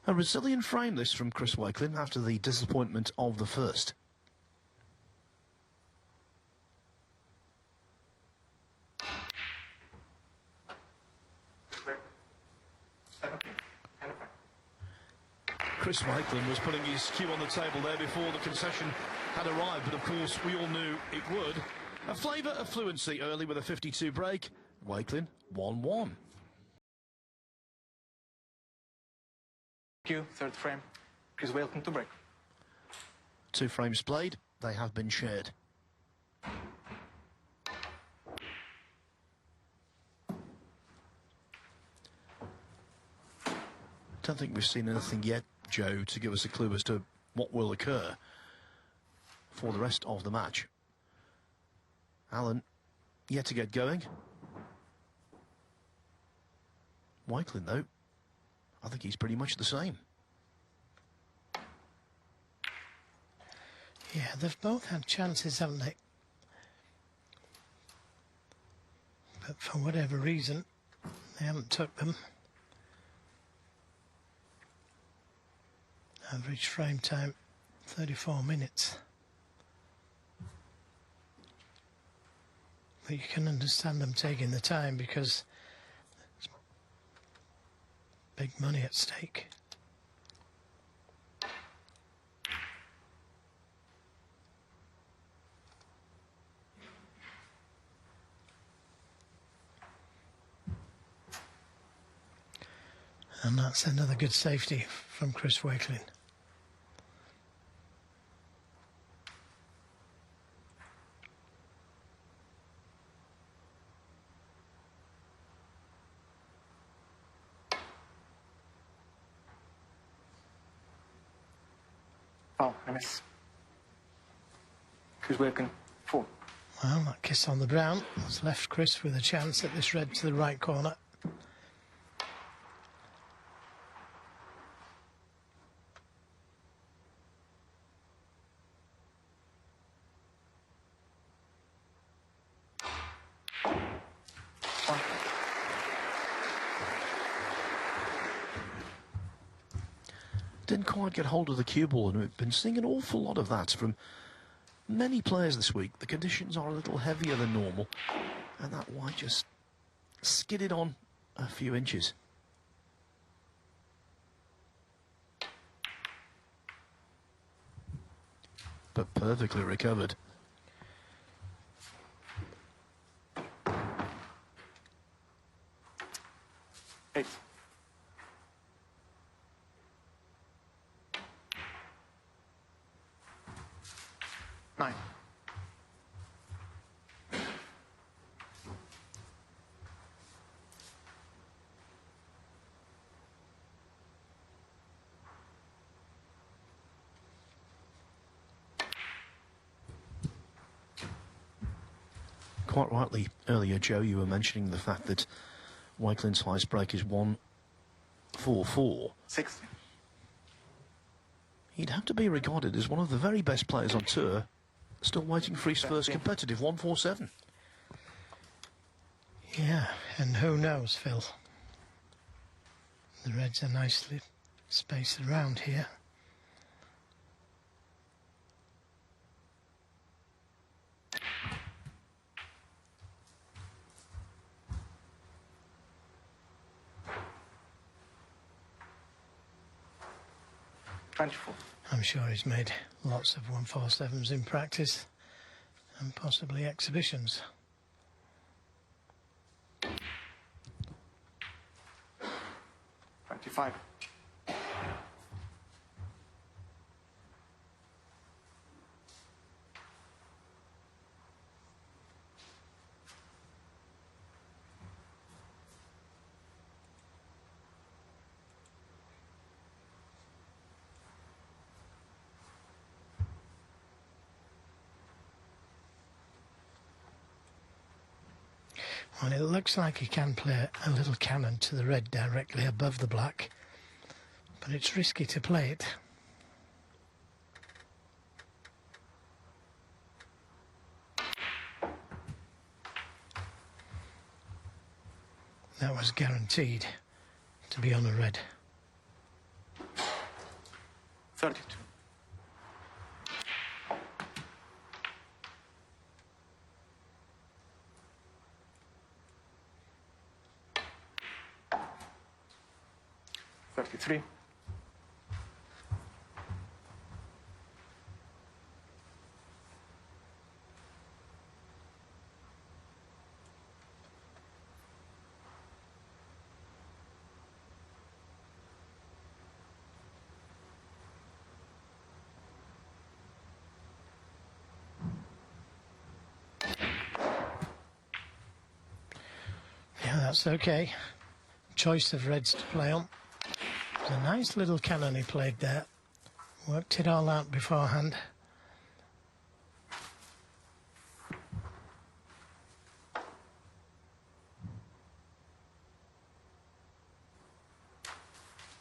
A resilient frame this from Chris Wakelin after the disappointment of the first. Chris Wakelin was putting his cue on the table there before the concession had arrived, but of course we all knew it would. A flavour of fluency early with a 52 break. Wakelin 1-1. Cue, third frame. Chris Wakelin to break. 2 frames played, they have been shared. Don't think we've seen anything yet, Joe, to give us a clue as to what will occur for the rest of the match. Allen yet to get going. Wakelin, though, I think he's pretty much the same. Yeah, they've both had chances, haven't they? But for whatever reason, they haven't took them. Average frame time, 34 minutes. But you can understand them taking the time because there's big money at stake. And that's another good safety from Chris Wakelin. Oh, I miss. Chris Wakelin, 4. Well, that kiss on the brown has left Chris with a chance at this red to the right corner. Didn't quite get hold of the cue ball, and we've been seeing an awful lot of that from many players this week. The conditions are a little heavier than normal, and that white just skidded on a few inches. But perfectly recovered. Eight. 9. Quite rightly, earlier, Joe, you were mentioning the fact that Wakelin's highest break is 1.44. 60. He'd have to be regarded as one of the very best players on tour, still waiting for his first competitive 1.47. Yeah, and who knows, Phil? The reds are nicely spaced around here. I'm sure he's made lots of 1.47s in practice and possibly exhibitions. $25. Well, it looks like he can play a little cannon to the red directly above the black, but it's risky to play it. That was guaranteed to be on a red. 32. $33. Yeah, that's okay. Choice of reds to play on. It's a nice little cannon he played there. Worked it all out beforehand.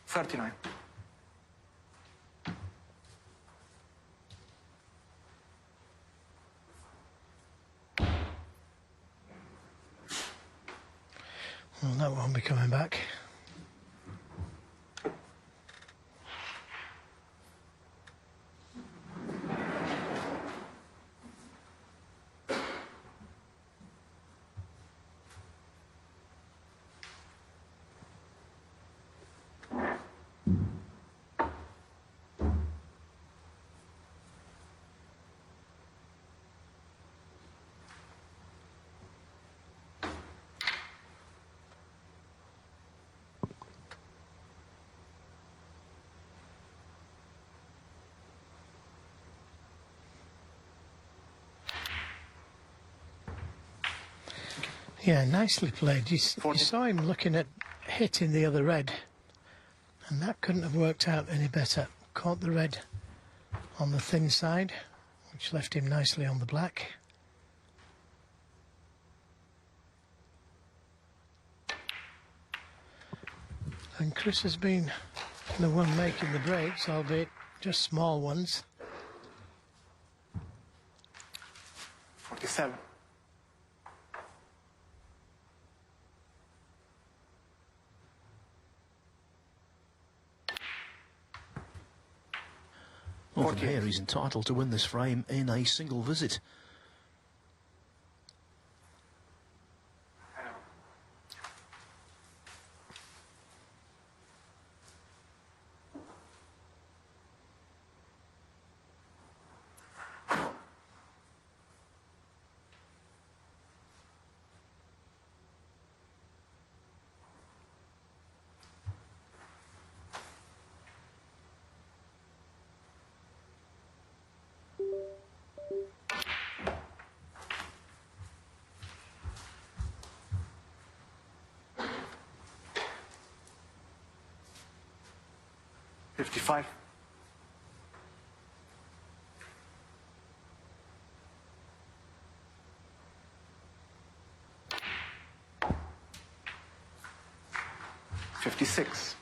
39. Well, that won't be coming back. Yeah, nicely played. You saw him looking at hitting the other red, and that couldn't have worked out any better. Caught the red on the thin side, which left him nicely on the black. And Chris has been the one making the breaks, albeit just small ones. 47. Well, from here, he's entitled to win this frame in a single visit. $55. $56.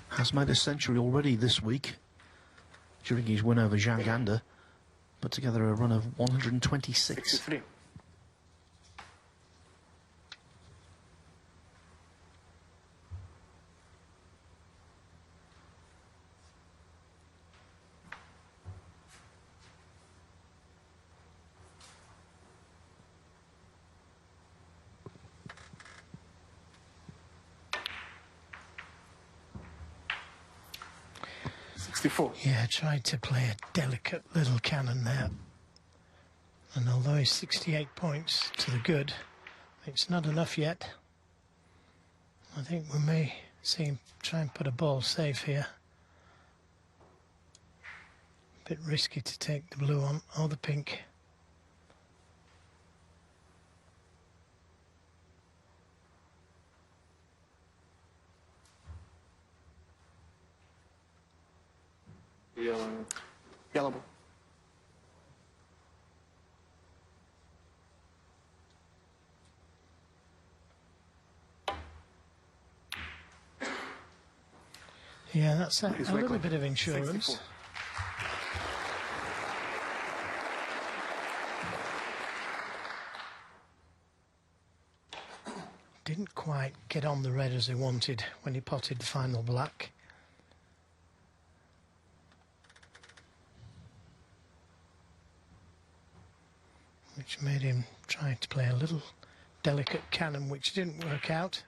Has made a century already this week during his win over Zhang Gander. Put together a run of 126. 63. Yeah, tried to play a delicate little cannon there. And although he's 68 points to the good, it's not enough yet. I think we may see him try and put a ball safe here. A bit risky to take the blue on or the pink. Yellow ball. Yeah, that's a little bit of insurance. 64. Didn't quite get on the red as he wanted when he potted the final black. Which made him try to play a little delicate cannon, which didn't work out.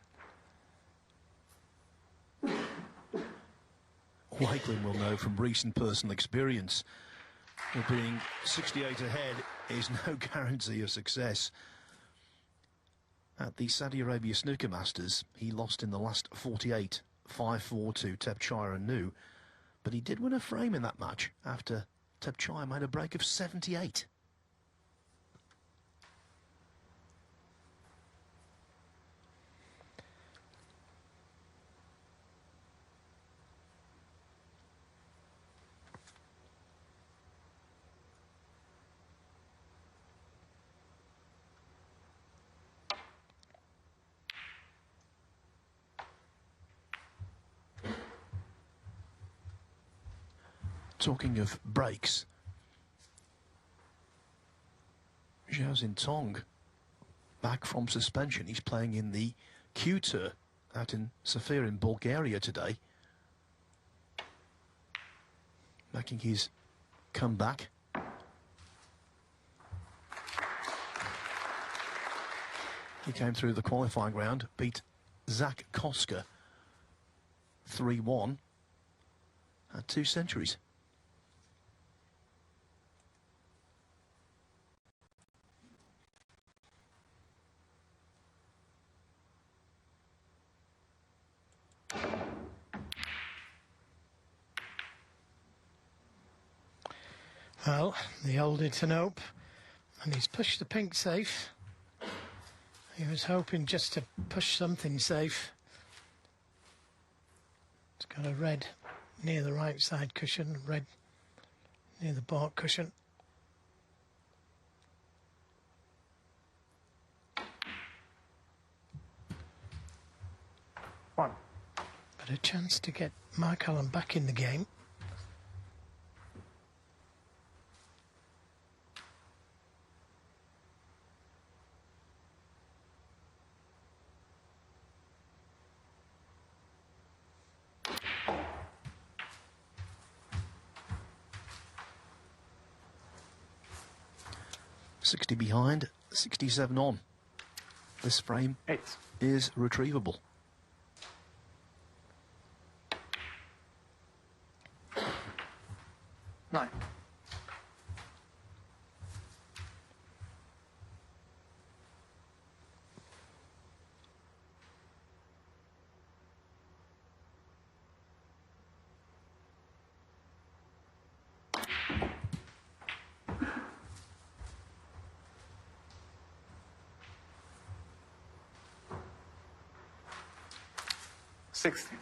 Wakelin will know from recent personal experience that being 68 ahead is no guarantee of success. At the Saudi Arabia Snooker Masters, he lost in the last 48, 5-4 to Tebchire and Nu, but he did win a frame in that match after Tebchire made a break of 78. Talking of breaks, Zhao Xintong back from suspension. He's playing in the Q Tour out in Sofia in Bulgaria today, making his comeback. He came through the qualifying round, beat Zach Koska 3-1, had 2 centuries. Well, the old Itanope, and he's pushed the pink safe. He was hoping just to push something safe. It's got a red near the right side cushion, red near the baulk cushion. One. But a chance to get Mark Allen back in the game. .60 behind, 67 on. This frame 8. is retrievable. Nine. $60.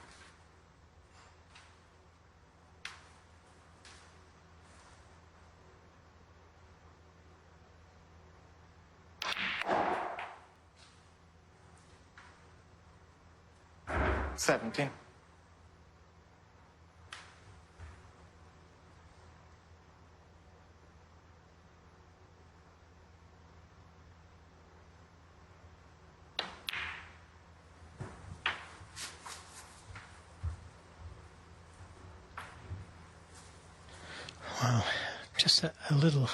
$17. Wow, just a little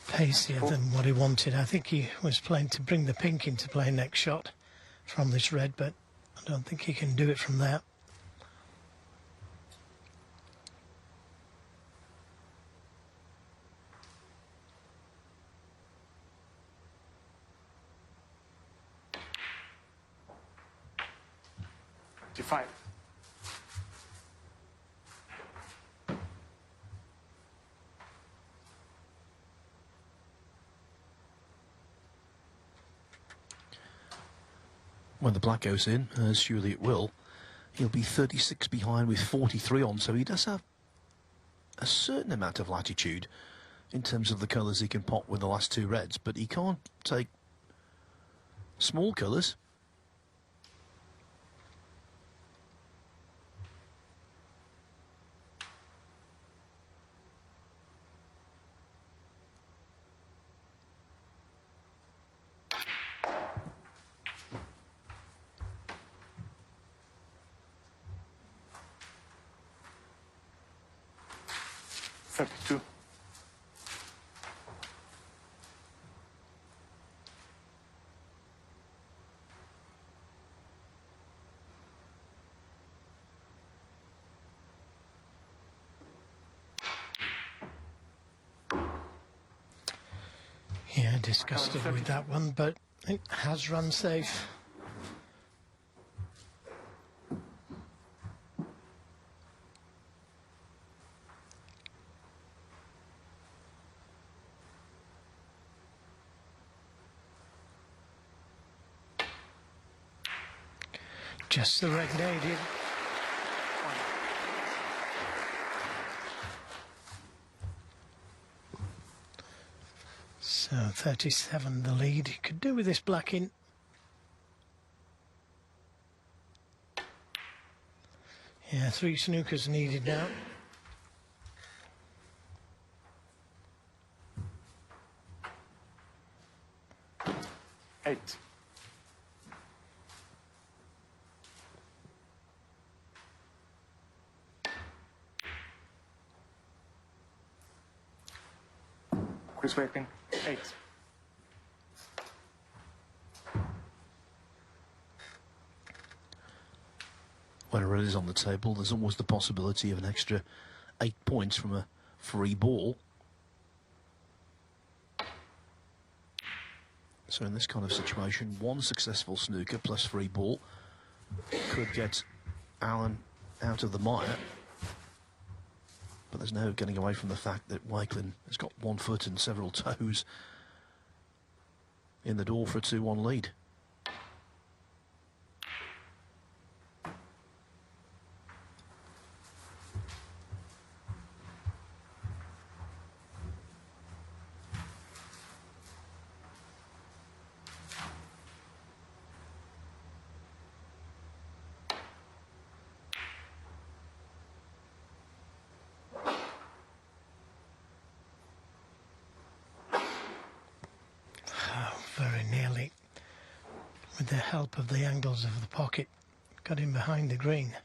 pacier than what he wanted. I think he was playing to bring the pink into play next shot from this red, but I don't think he can do it from there. $55. When the black goes in, as surely it will, he'll be 36 behind with 43 on, so he does have a certain amount of latitude in terms of the colours he can pot with the last 2 reds, but he can't take small colours. $32. Yeah, disgusted with that one, but it has run safe. Just the red needed. So 37 the lead. He could do with this black in. Yeah, 3 snookers needed now. 8. Chris Wakelin, 8. Whenever it is on the table, there's always the possibility of an extra 8 points from a free ball. So in this kind of situation, one successful snooker plus free ball could get Allen out of the mire. But there's no getting away from the fact that Wakelin has got 1 foot and several toes in the door for a 2-1 lead. Very nearly, with the help of the angles of the pocket, got him behind the green.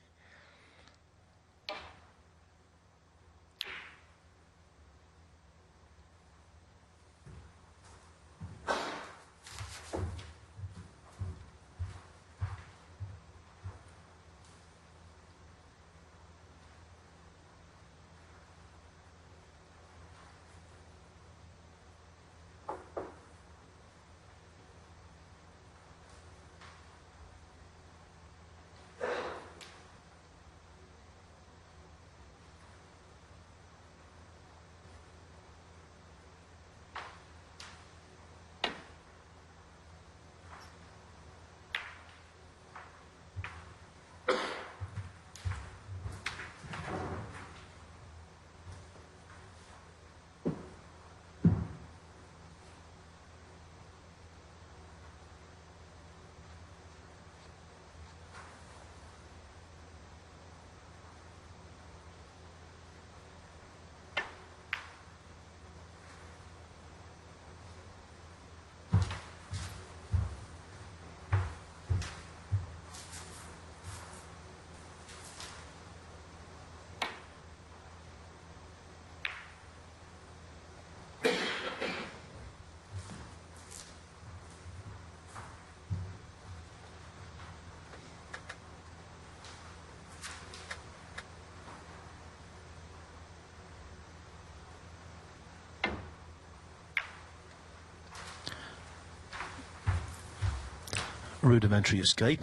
Rudimentary escape.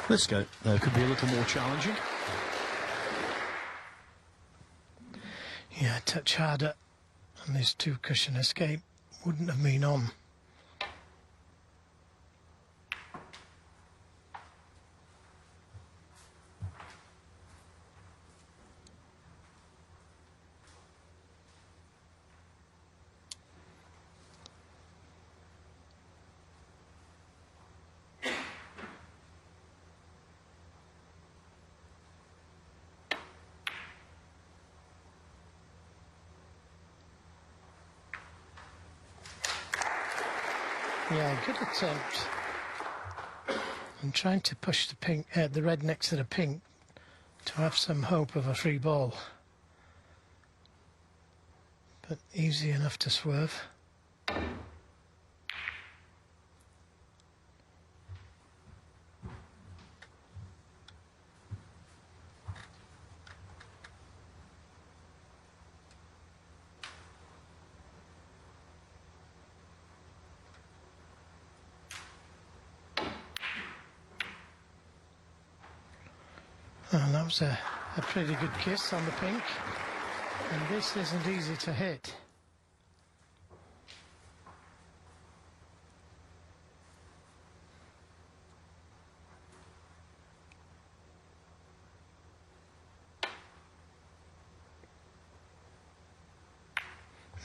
Let's go. Could be a little more challenging. Yeah, a touch harder, and this 2-cushion escape wouldn't have been on. Yeah, good attempt. I'm trying to push the pink, the red next to the pink, to have some hope of a free ball. But easy enough to swerve. And that was a pretty good kiss on the pink, and this isn't easy to hit.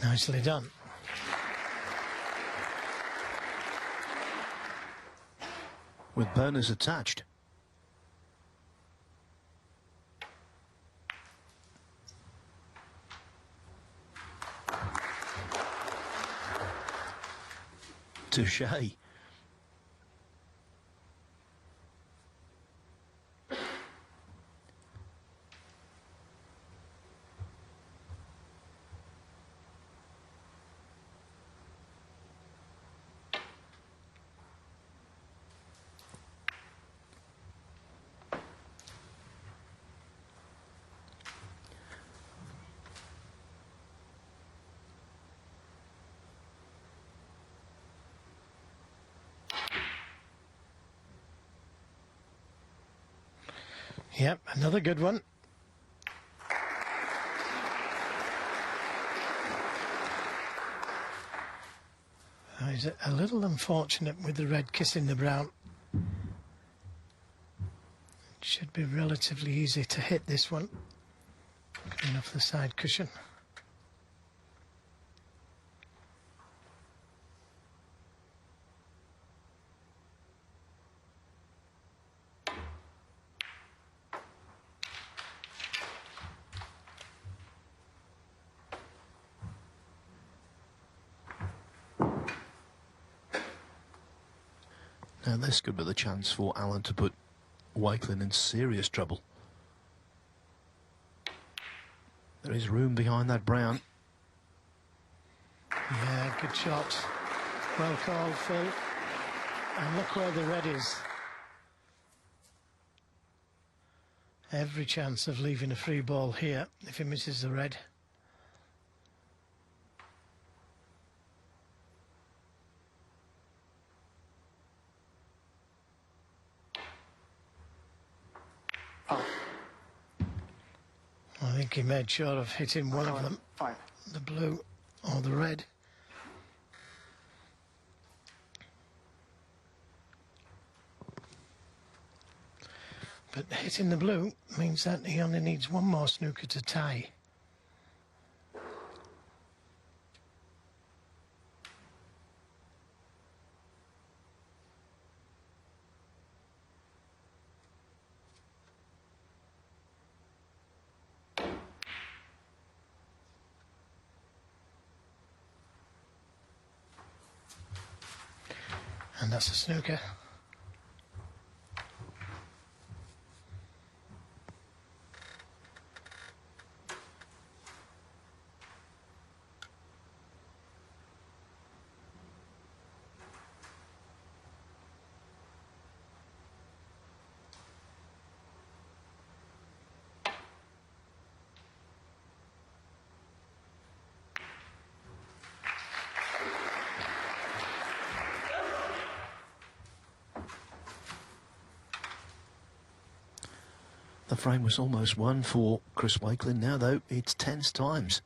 Nicely done. With bonus attached. touche. Yep, another good one. He's a little unfortunate with the red kissing the brown. It should be relatively easy to hit this one. Coming off the side cushion. Now this could be the chance for Alan to put Wakelin in serious trouble. There is room behind that brown. Yeah, good shot. Well called, Phil. And look where the red is. Every chance of leaving a free ball here if he misses the red. Oh. I think he made sure of hitting one of them. 5. The blue or the red. But hitting the blue means that he only needs one more snooker to tie. And that's a snooker. The frame was almost won for Chris Wakelin. Now, though, it's tense times.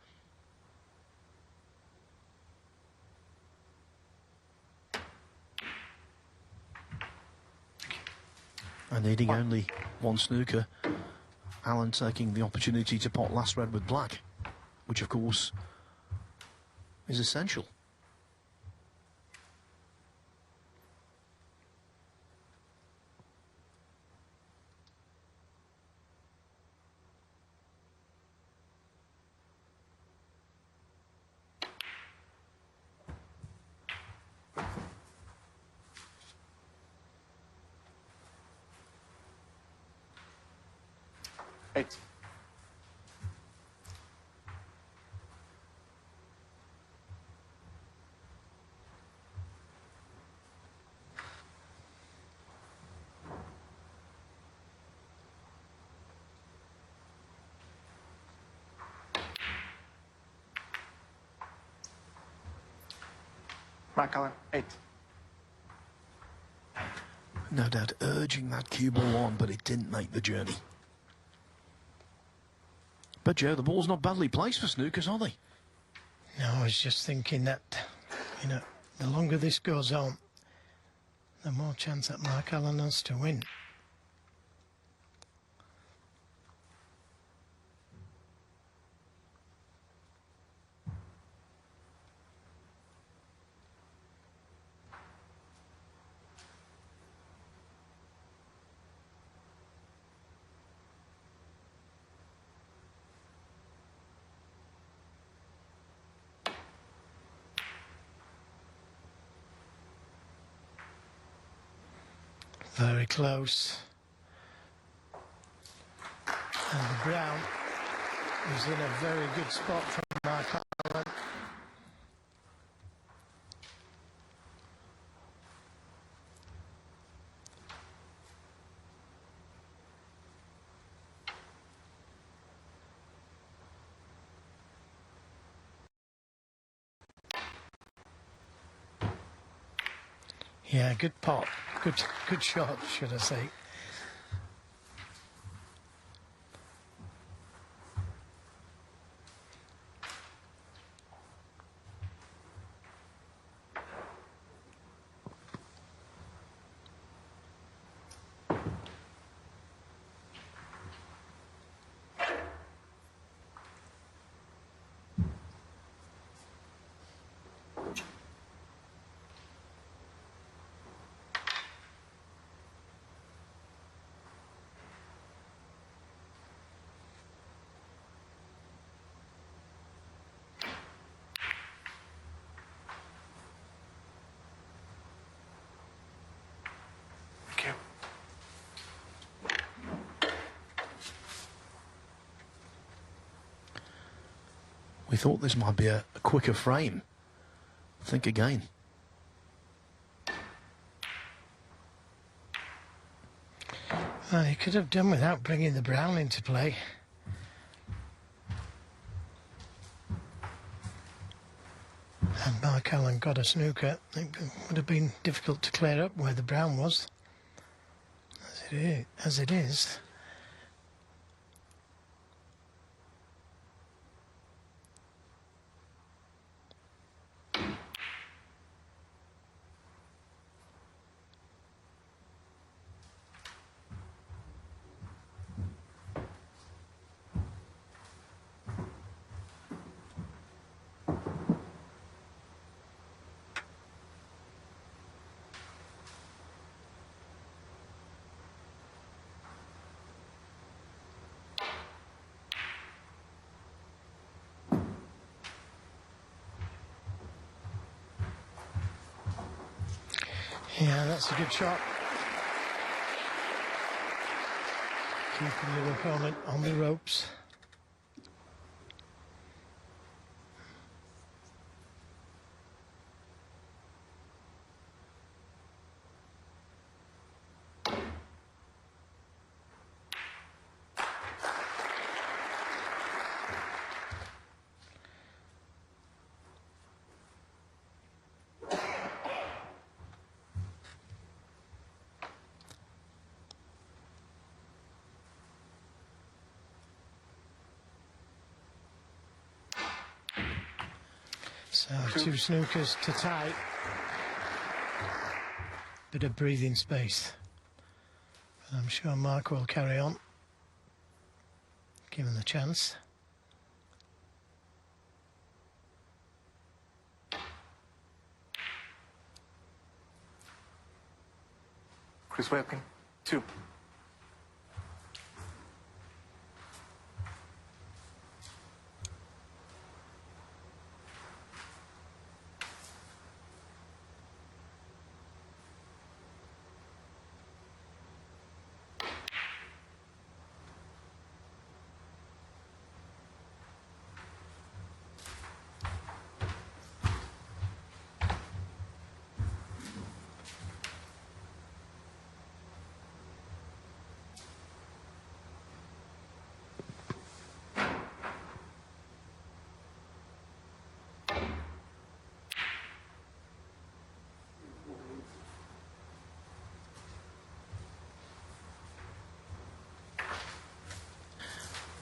And needing only one snooker, Alan taking the opportunity to pot last red with black, which, of course, is essential. Eight. Wakelin, 8. No doubt urging that cue ball on, but it didn't make the journey. But, Joe, the ball's not badly placed for snookers, are they? No, I was just thinking that, you know, the longer this goes on, the more chance that Mark Allen has to win. Very close. And the brown is in a very good spot from Mark Allen. Yeah, good pot. Good shot, should I say. Thank you. We thought this might be a quicker frame. Think again. Well, he could have done without bringing the brown into play. And Mark Allen got a snooker. It would have been difficult to clear up where the brown was. As it is. Yeah, that's a good shot. Keeping your opponent on the ropes. So 2 snookers to tie. Bit of breathing space. But I'm sure Mark will carry on. Give him the chance. Chris Wakelin, 2.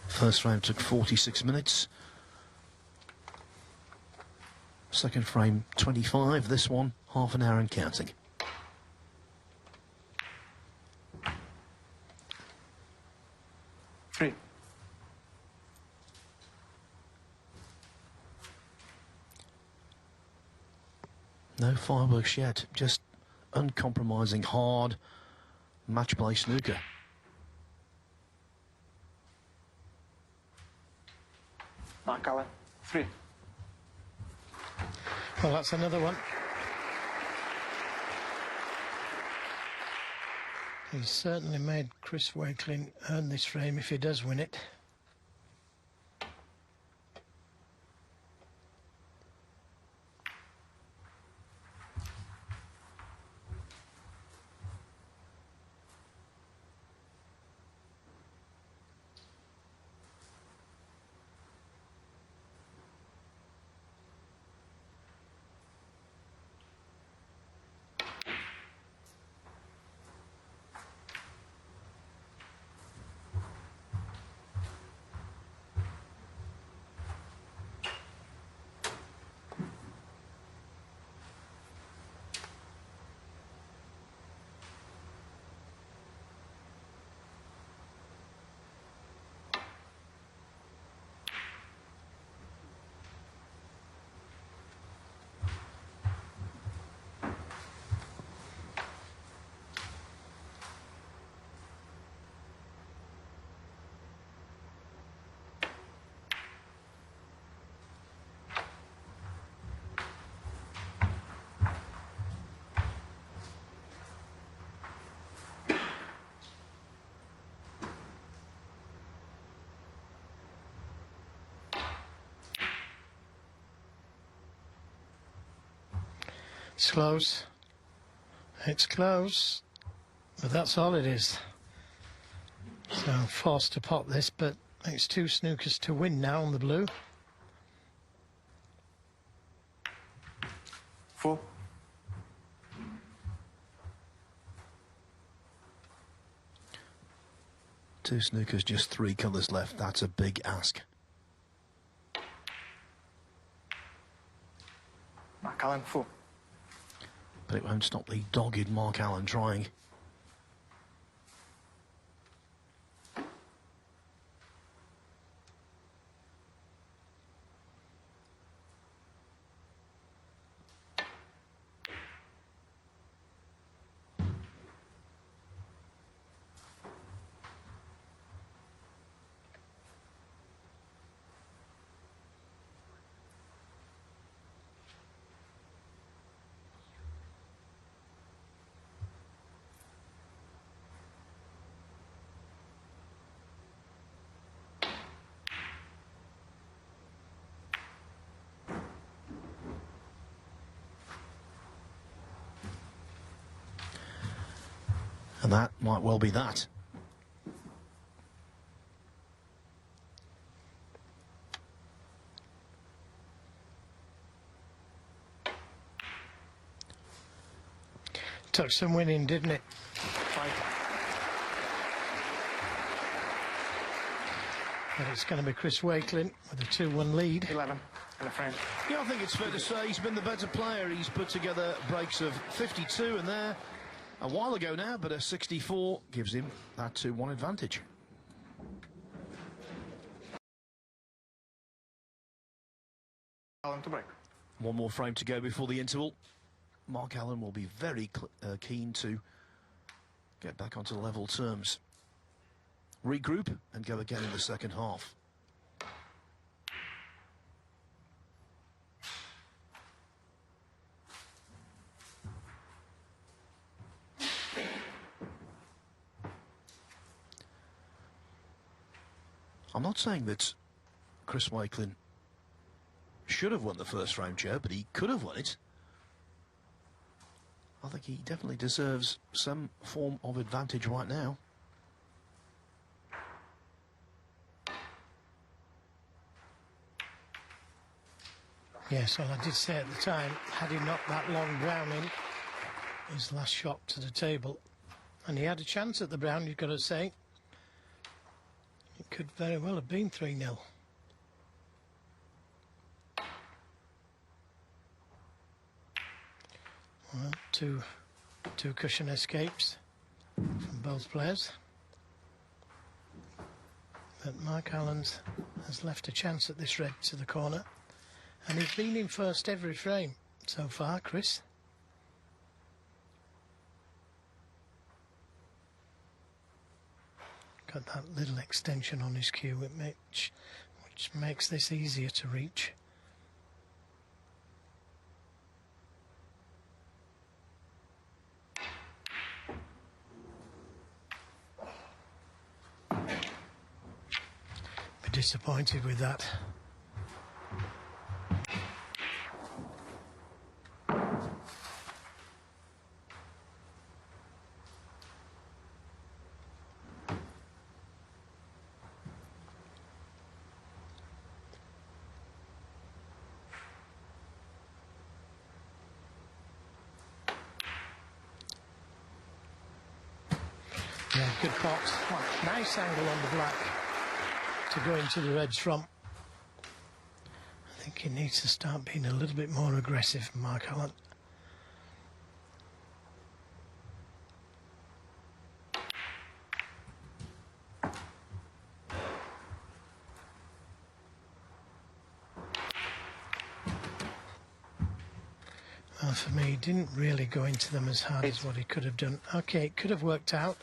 First frame took 46 minutes. Second frame 25. This one half an hour and counting. Three. No fireworks yet, just uncompromising, hard match play snooker. Mark Allen, 3. Well, that's another one. He's certainly made Chris Wakelin earn this frame if he does win it. It's close. It's close. But that's all it is. So forced to pot this, but it's 2 snookers to win now on the blue. 4. Two snookers, just 3 colours left. That's a big ask. Mark Allen, 4. But it won't stop the dogged Mark Allen trying. And that might well be that. Took some winning, didn't it? 5. But it's going to be Chris Wakelin with a 2-1 lead. 11 and a frame. Yeah, I think it's fair to say he's been the better player. He's put together breaks of 52 and there a while ago now, but a 64 gives him that 2-1 advantage. Allen to break. One more frame to go before the interval. Mark Allen will be very keen to get back onto level terms. Regroup and go again in the second half. I'm not saying that Chris Wakelin should have won the first frame, Joe, but he could have won it. I think he definitely deserves some form of advantage right now. Yes, well, I did say at the time, had he knocked that long brown in, his last shot to the table, and he had a chance at the brown, you've got to say. It could very well have been 3-0. Well, two cushion escapes from both players. But Mark Allen has left a chance at this red to the corner. And he's been in first every frame so far, Chris. Got that little extension on his cue, which makes this easier to reach. disappointed with that. Yeah, good pot. Nice angle on the black to go into the red's from. I think he needs to start being a little bit more aggressive, Mark Allen. Well, for me, he didn't really go into them as hard as what he could have done. Okay, it could have worked out.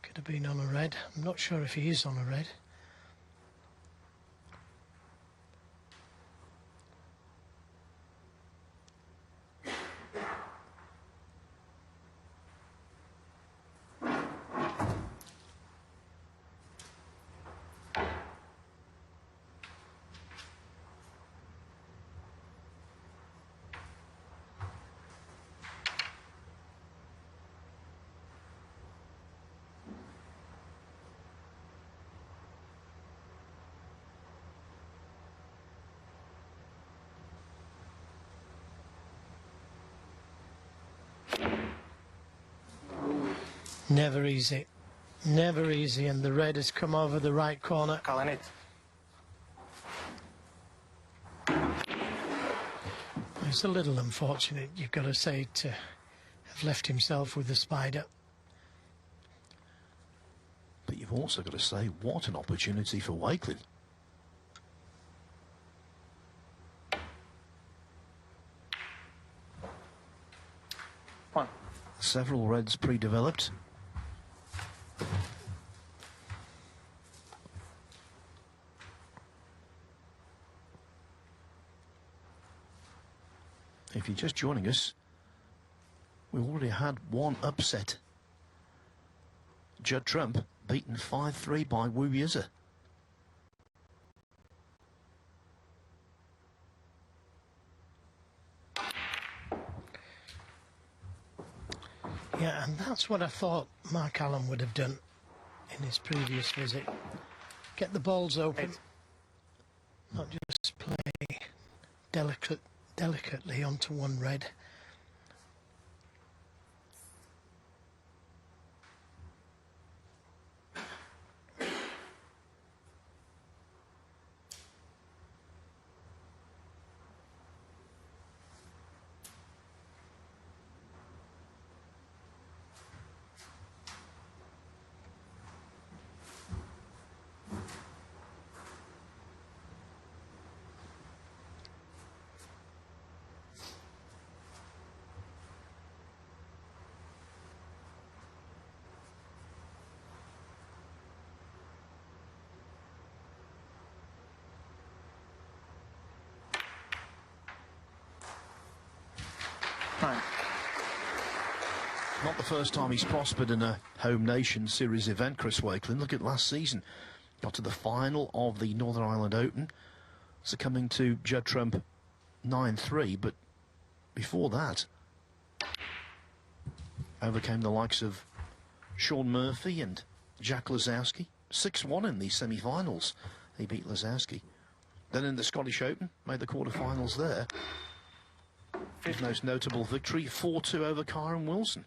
Could have been on a red. I'm not sure if he is on a red. Never easy. Never easy, and the red has come over the right corner. Calling it. It's a little unfortunate, you've got to say, to have left himself with the spider. But you've also got to say, what an opportunity for Wakelin. One. Several reds pre-developed. If you're just joining us, we already had one upset. Judd Trump beaten 5-3 by Wu Yizi. Yeah, and that's what I thought Mark Allen would have done in his previous visit. Get the balls open, not just play delicately onto one red. Nine. Not the first time he's prospered in a home nation series event, Chris Wakelin. Look at last season. Got to the final of the Northern Ireland Open, succumbing to Judd Trump 9-3, but before that, overcame the likes of Sean Murphy and Jack Lazowski. 6-1 in the semi-finals. He beat Lazowski. Then in the Scottish Open, made the quarter-finals there. His most notable victory, 4-2 over Kyron Wilson.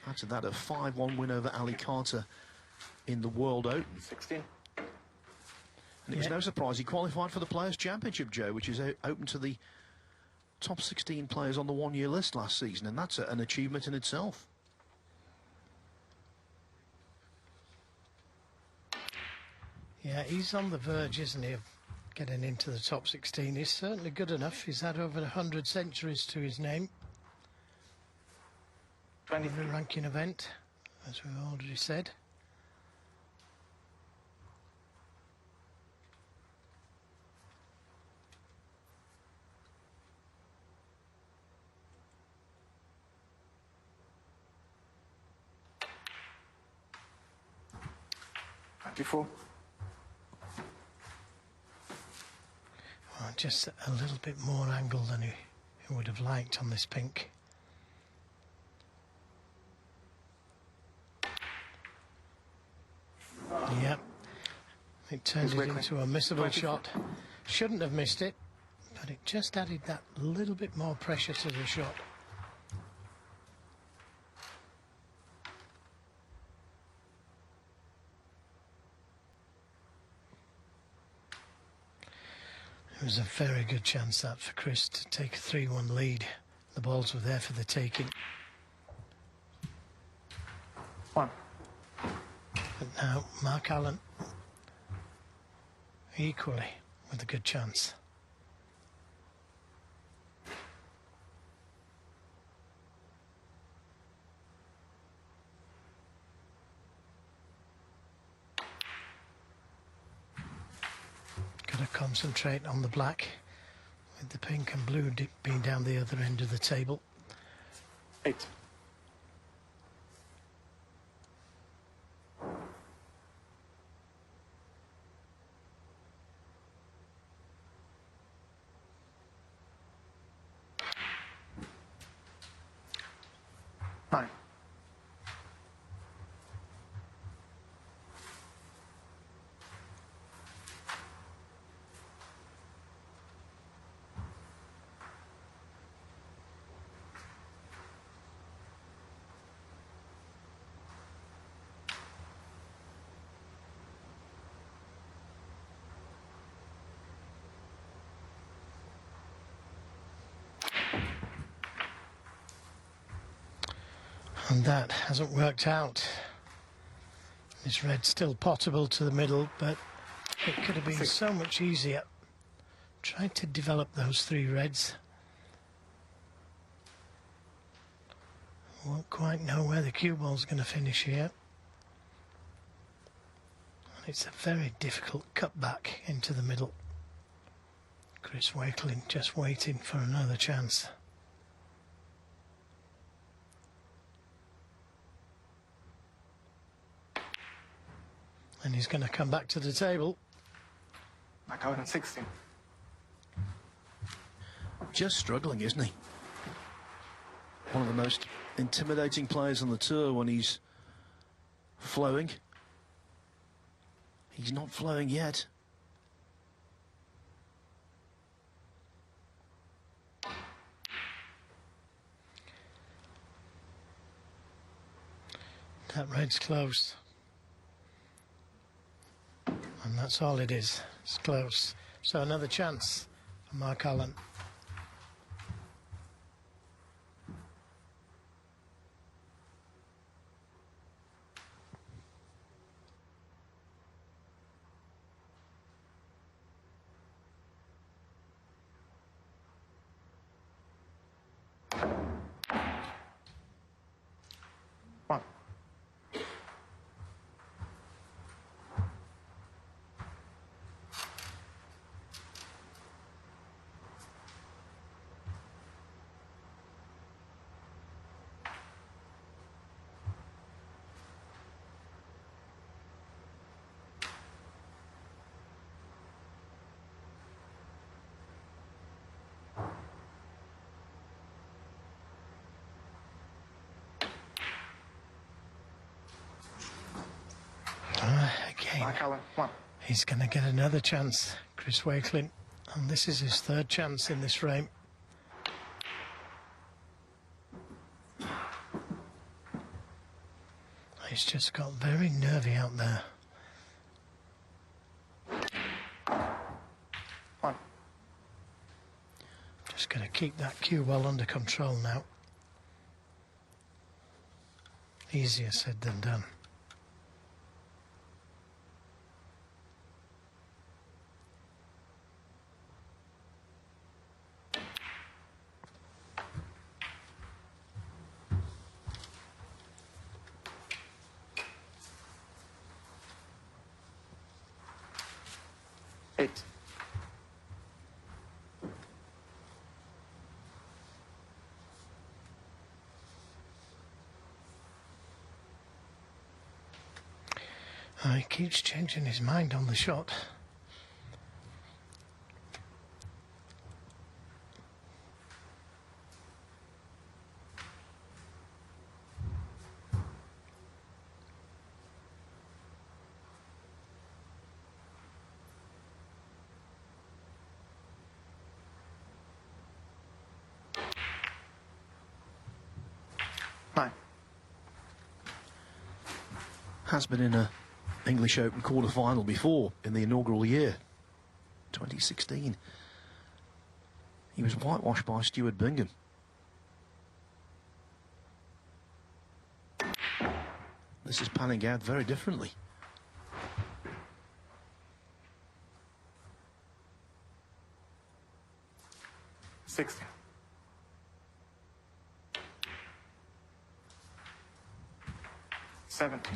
After that, a 5-1 win over Ali Carter in the World Open. 16. And it was no surprise he qualified for the Players' Championship, Joe, which is open to the top 16 players on the one-year list last season, and that's an achievement in itself. Yeah, he's on the verge, isn't he, of getting into the top 16. He's certainly good enough. He's had over 100 centuries to his name. 20. In a ranking event, as we've already said. 24. Well, just a little bit more angle than he would have liked on this pink. Yep. It turned it into a missable shot. Shouldn't have missed it, but it just added that little bit more pressure to the shot. It was a very good chance that for Chris to take a 3-1 lead. The balls were there for the taking. 1. But now Mark Allen equally with a good chance. Got to concentrate on the black with the pink and blue being down the other end of the table. 8. Nine. And that hasn't worked out. This red's still potable to the middle, but it could have been so much easier. Trying to develop those 3 reds. Won't quite know where the cue ball's going to finish here. And it's a very difficult cut back into the middle. Chris Wakelin just waiting for another chance. And he's going to come back to the table. Back out in 16. Just struggling, isn't he? One of the most intimidating players on the tour when he's flowing. He's not flowing yet. That red's close. And that's all it is. It's close. So another chance for Mark Allen. One. Again, Mark Allen. 1. he's going to get another chance, Chris Wakelin. And this is his 3rd chance in this frame. He's just got very nervy out there. 1. Just going to keep that cue well under control now. Easier said than done. Eight. He keeps changing his mind on the shot. Nine. Has been in a English Open quarter-final before in the inaugural year, 2016. He was whitewashed by Stuart Bingham. This is panning out very differently. $60. 70.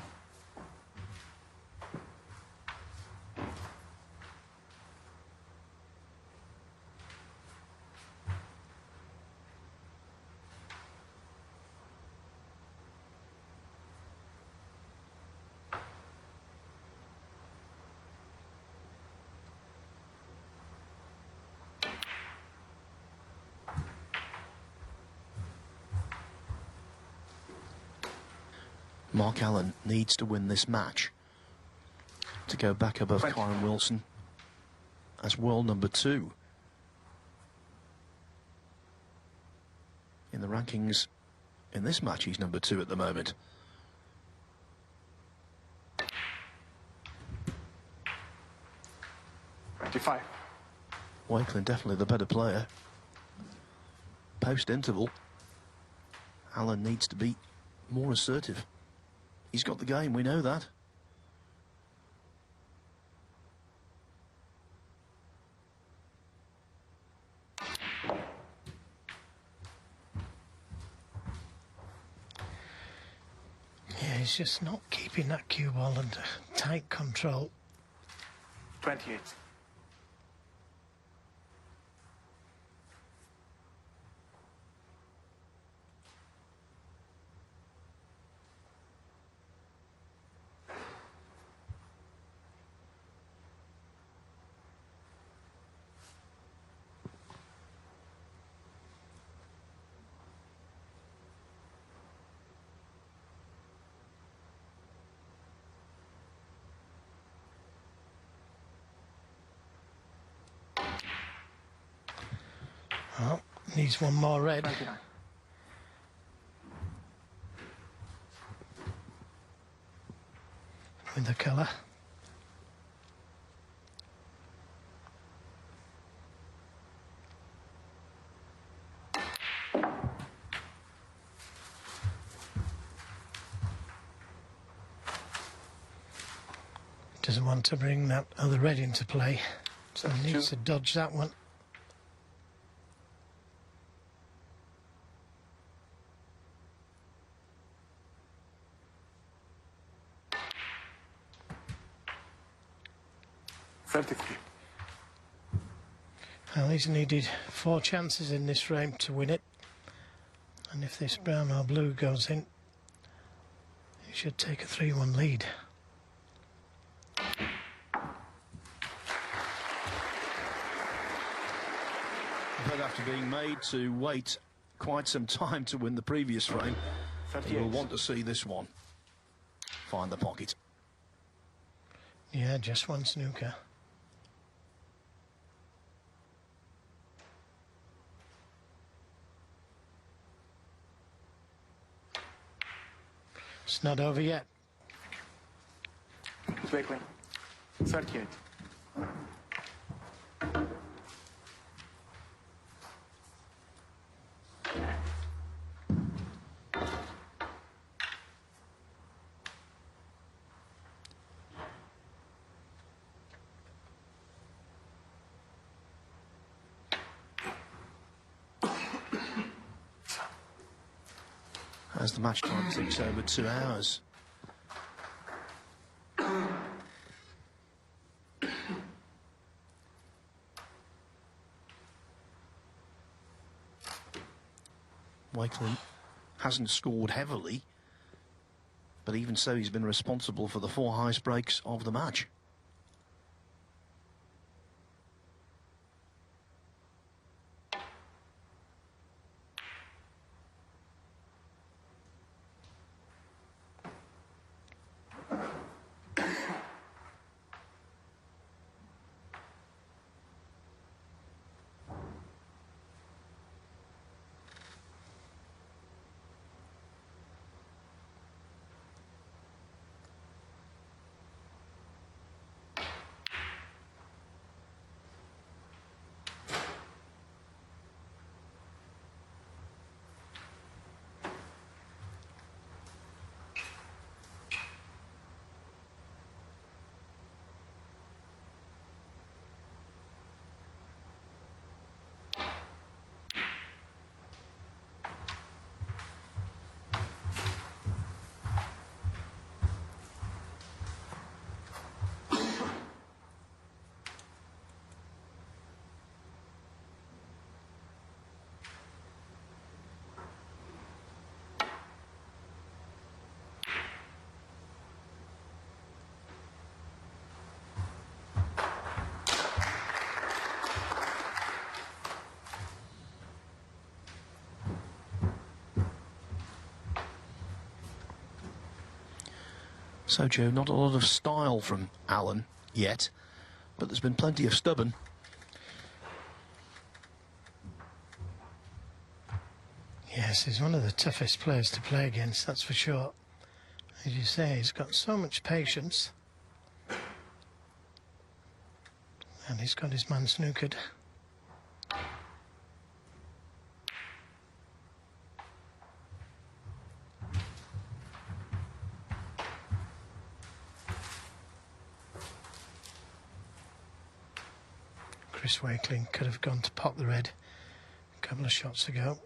Mark Allen needs to win this match to go back above Kyron Wilson as world number 2 in the rankings. In this match, he's number 2 at the moment. $25. Wakelin definitely the better player. Post-interval, Allen needs to be more assertive. He's got the game, we know that. Yeah, he's just not keeping that cue ball under tight control. 28. Oh, needs one more red. 29. With the colour. Doesn't want to bring that other red into play, so he needs to dodge that one. Well, he's needed 4 chances in this frame to win it, and if this brown or blue goes in, he should take a 3-1 lead. But after being made to wait quite some time to win the previous frame, he will want to see this one find the pocket. Yeah, just one snooker. It's not over yet. Wakelin. 38. As the match time ticks over 2 hours. Wakelin hasn't scored heavily But even so, he's been responsible for the 4 highest breaks of the match. So, Joe, not a lot of style from Allen yet, but there's been plenty of stubborn. Yes, he's one of the toughest players to play against, that's for sure. As you say, he's got so much patience. And he's got his man snookered. Chris Wakelin could have gone to pot the red a couple of shots ago.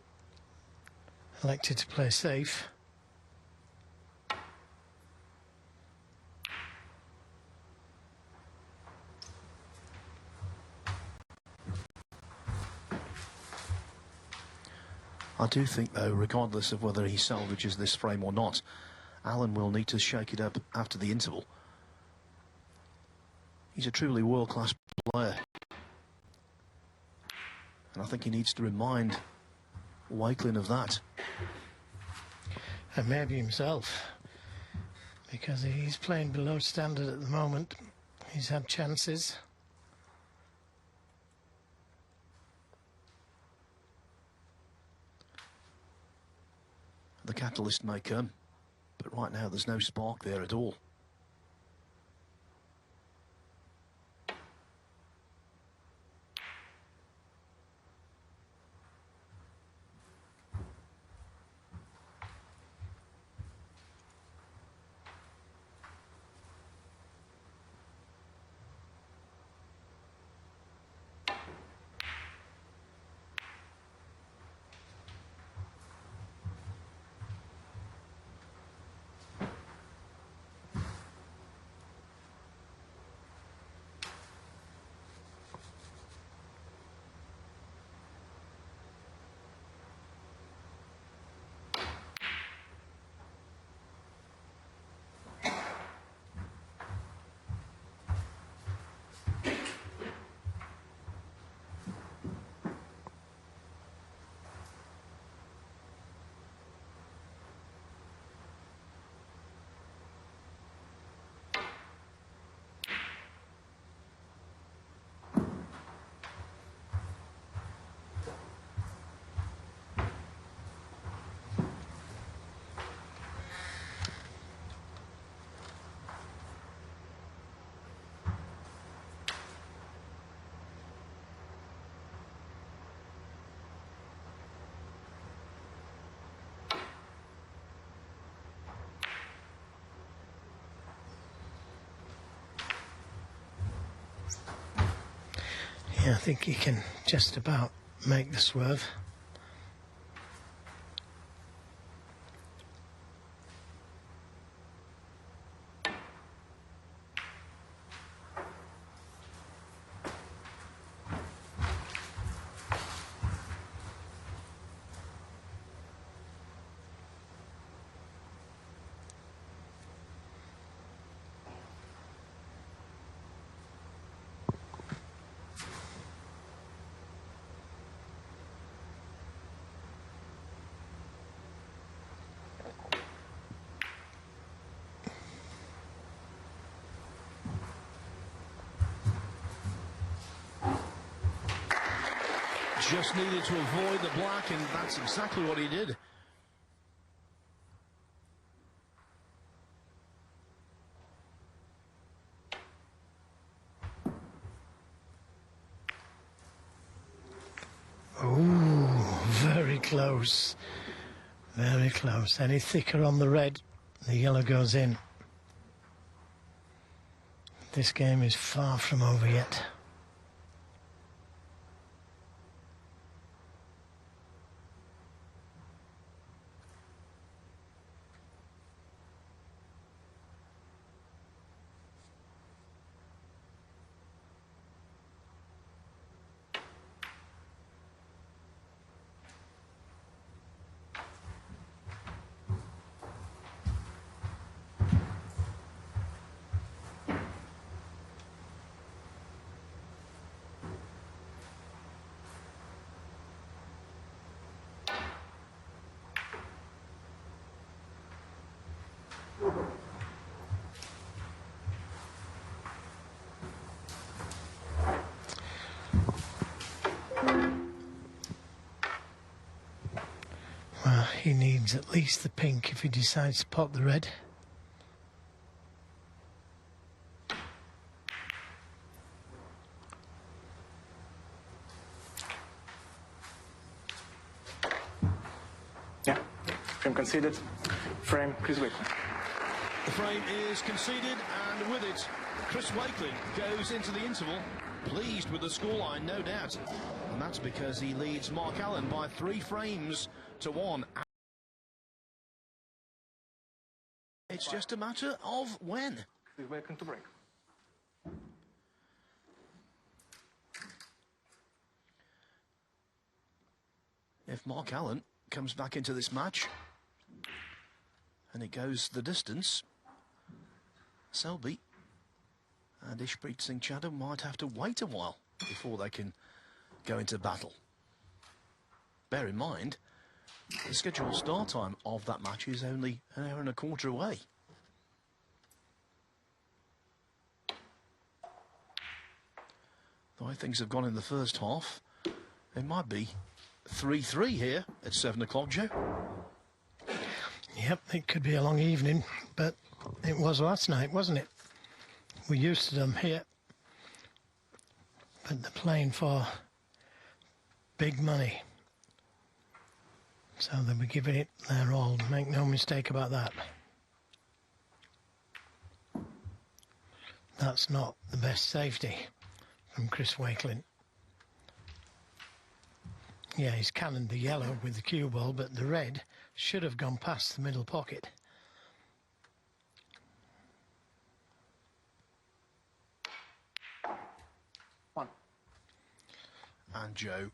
Elected to play safe. I do think, though, regardless of whether he salvages this frame or not, Allen will need to shake it up after the interval. He's a truly world-class player. And I think he needs to remind Wakelin of that. And maybe himself, because he's playing below standard at the moment. He's had chances. The catalyst may come, but right now there's no spark there at all. Yeah, I think he can just about make the swerve. Just needed to avoid the black, and that's exactly what he did. Oh, very close. Very close. Any thicker on the red, the yellow goes in. This game is far from over yet. Well, he needs at least the pink if he decides to pop the red. Yeah. Frame conceded. Frame, Chris Wakelin. The frame is conceded, and with it, Chris Wakelin goes into the interval, pleased with the scoreline, no doubt. And that's because he leads Mark Allen by 3 frames to 1. It's just a matter of when. Chris Wakelin to break. If Mark Allen comes back into this match and it goes the distance, Selby and Ishpreet Singh Chadha might have to wait a while before they can go into battle. Bear in mind, the scheduled start time of that match is only an hour and a quarter away. The way things have gone in the first half, it might be 3-3 here at 7 o'clock, Joe. Yep, it could be a long evening, but it was last night, wasn't it? We're used to them here, but they're playing for big money. So they'll be giving it their all, make no mistake about that. That's not the best safety from Chris Wakelin. Yeah, he's cannoned the yellow with the cue ball, but the red should have gone past the middle pocket. One. And Joe,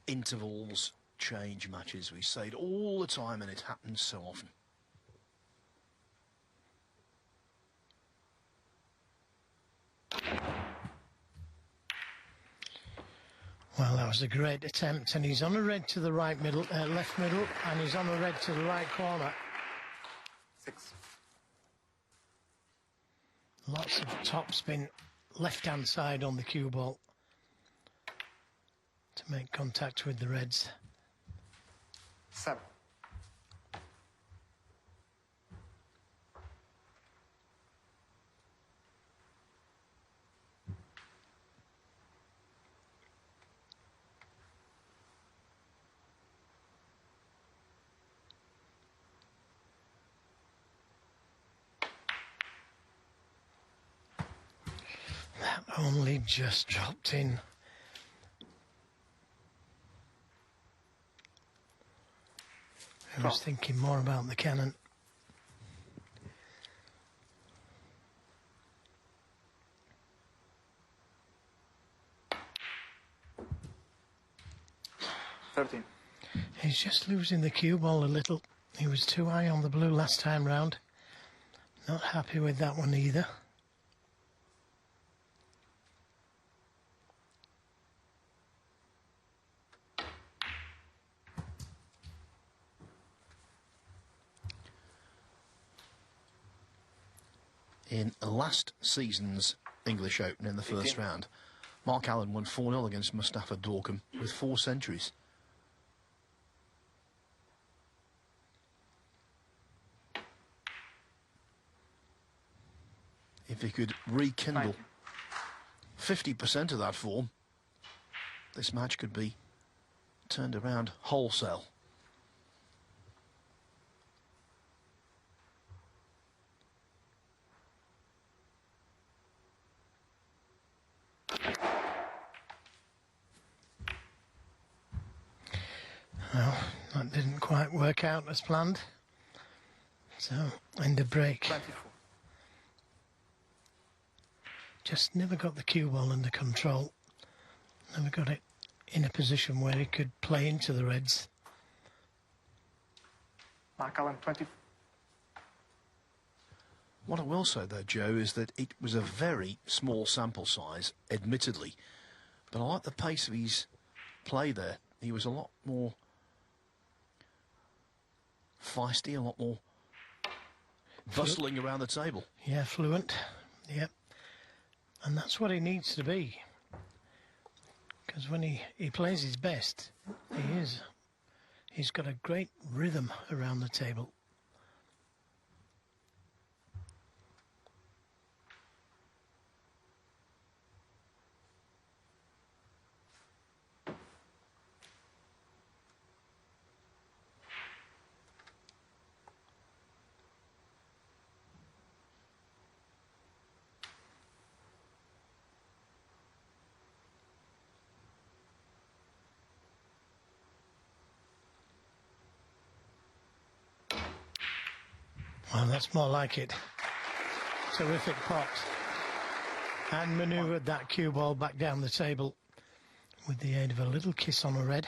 intervals change matches. We say it all the time, and it happens so often. Well, that was a great attempt, and he's on a red to the right middle, left middle, and he's on a red to the right corner. 6. Lots of topspin left-hand side on the cue ball to make contact with the reds. 7. That only just dropped in. I was thinking more about the cannon. He's just losing the cue ball a little. He was too high on the blue last time round. Not happy with that one either. In last season's English Open in the first round, Mark Allen won 4-0 against Mustafa Dorkham with 4 centuries. If he could rekindle 50% of that form, this match could be turned around wholesale. Well, that didn't quite work out as planned. So, end of break. 24. Just never got the cue ball under control. Never got it in a position where he could play into the reds. Mark Allen, 20. What I will say though, Joe, is that it was a very small sample size, admittedly. But I like the pace of his play there. He was a lot more feisty, a lot more bustling around the table. Yeah, fluent. Yep. And that's what he needs to be. Because when he plays his best, he's got a great rhythm around the table. Well, that's more like it. Terrific pot. And manoeuvred that cue ball back down the table with the aid of a little kiss on a red.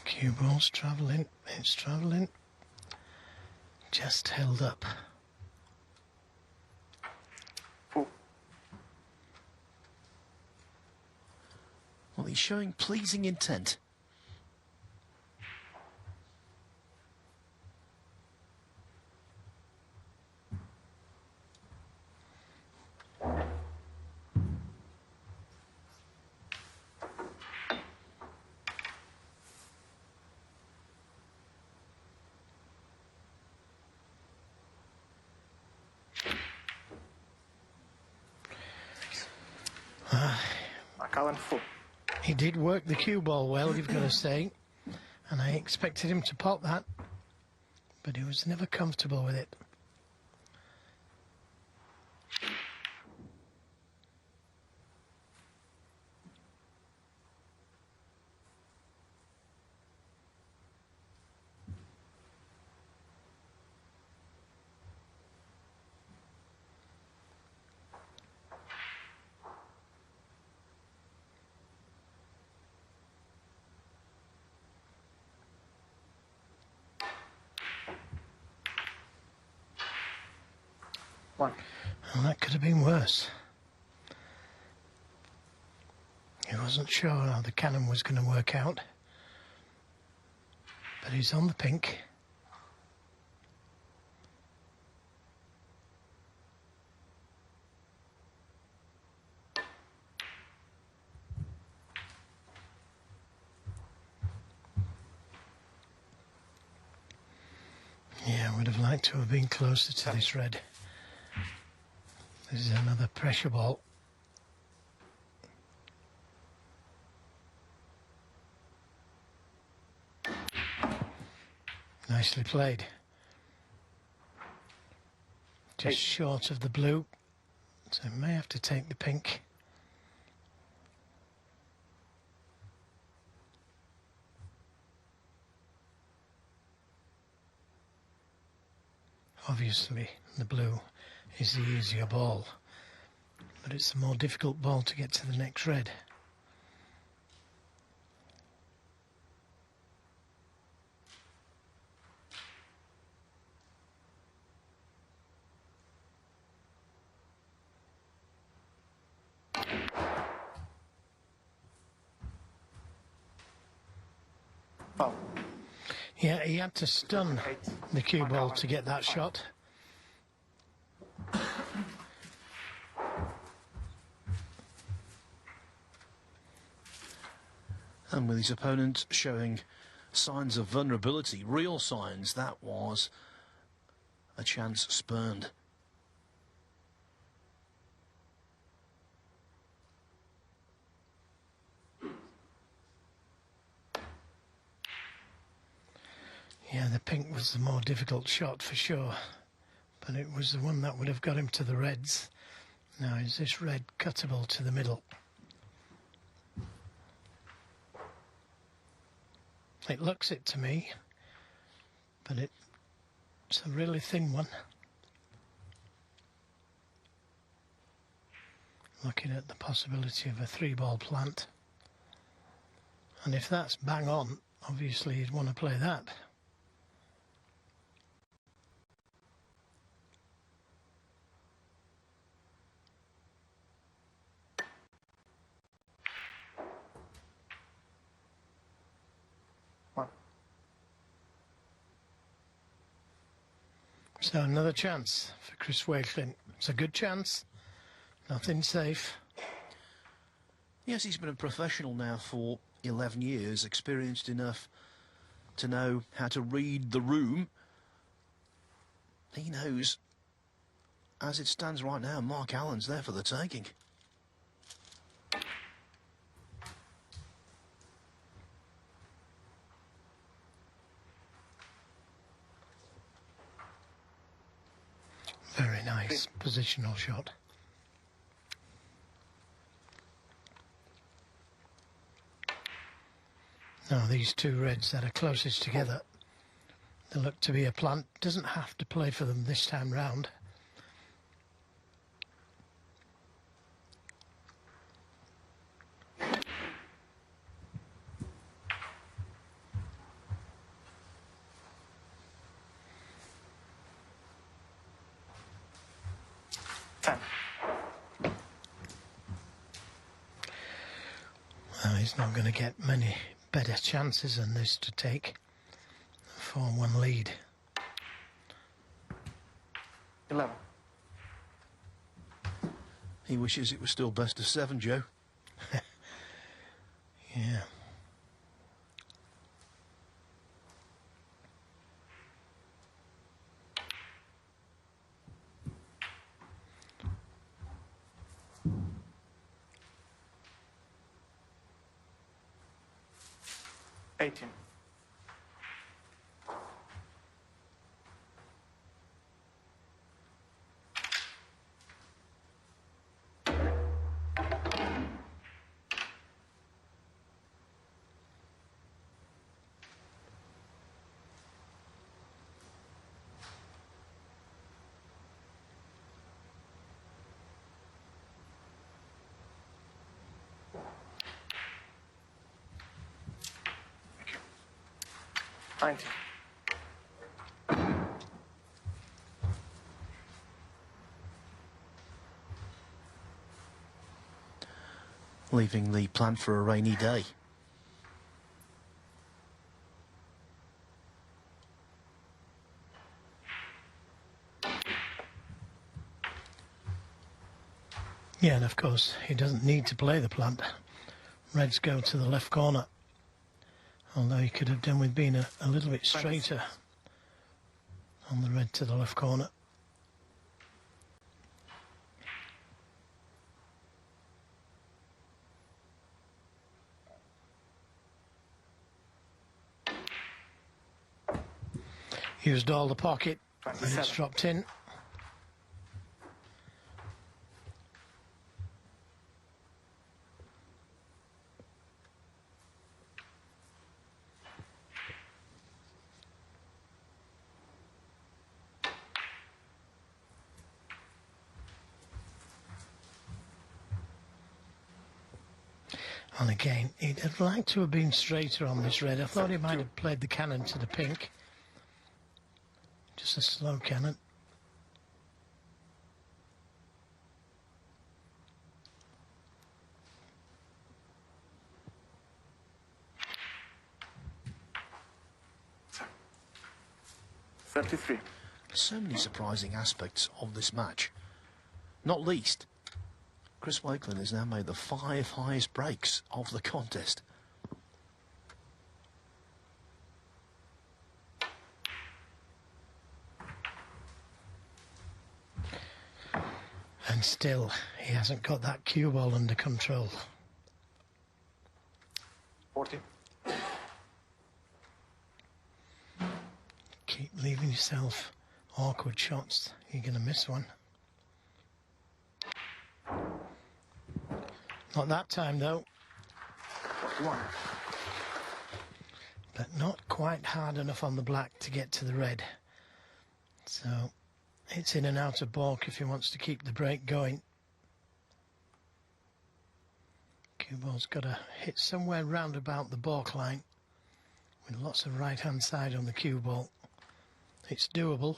Cue ball's travelling, it's travelling. Just held up. 4. Well, he's showing pleasing intent. Mark Allen, 4. He did work the cue ball well, you've got to say. And I expected him to pop that. But he was never comfortable with it. And that could have been worse. He wasn't sure how the cannon was going to work out. But he's on the pink. Yeah, I would have liked to have been closer to this red. This is another pressure ball. Nicely played. Just short of the blue, so may have to take the pink. Obviously, the blue is the easier ball, but it's the more difficult ball to get to the next red. Foul. Yeah, he had to stun 8. the cue Mark ball Allen, to get that 5. shot. And with his opponent showing signs of vulnerability, real signs, that was a chance spurned. Yeah, the pink was the more difficult shot for sure, but it was the one that would have got him to the reds. Now, is this red cuttable to the middle? It looks it to me, but it's a really thin one. Looking at the possibility of a 3-ball plant. And if that's bang on, obviously you'd want to play that. So another chance for Chris Wakelin. It's a good chance. Nothing safe. Yes, he's been a professional now for 11 years, experienced enough to know how to read the room. He knows, as it stands right now, Mark Allen's there for the taking. Very nice positional shot. Now these two reds that are closest together, they look to be a plant. Doesn't have to play for them this time round. Well, he's not going to get many better chances than this to take a 4-1 lead. 11. He wishes it was still best of 7, Joe. Yeah. $18. $19. Leaving the plant for a rainy day. Yeah, and of course he doesn't need to play the plant. Reds go to the left corner. Although he could have done with being a little bit straighter on the red to the left corner. Used all the pocket, and it's dropped in. And again, he'd have liked to have been straighter on this red. I thought he might have played the cannon to the pink. Just a slow cannon. 33. So many surprising aspects of this match. Not least, Chris Wakelin has now made the 5 highest breaks of the contest. And still, he hasn't got that cue ball under control. 40. Keep leaving yourself awkward shots. You're going to miss one. Not that time, though. 41. But not quite hard enough on the black to get to the red. So it's in and out of balk if he wants to keep the break going. Cue ball's got to hit somewhere round about the balk line with lots of right hand side on the cue ball. It's doable.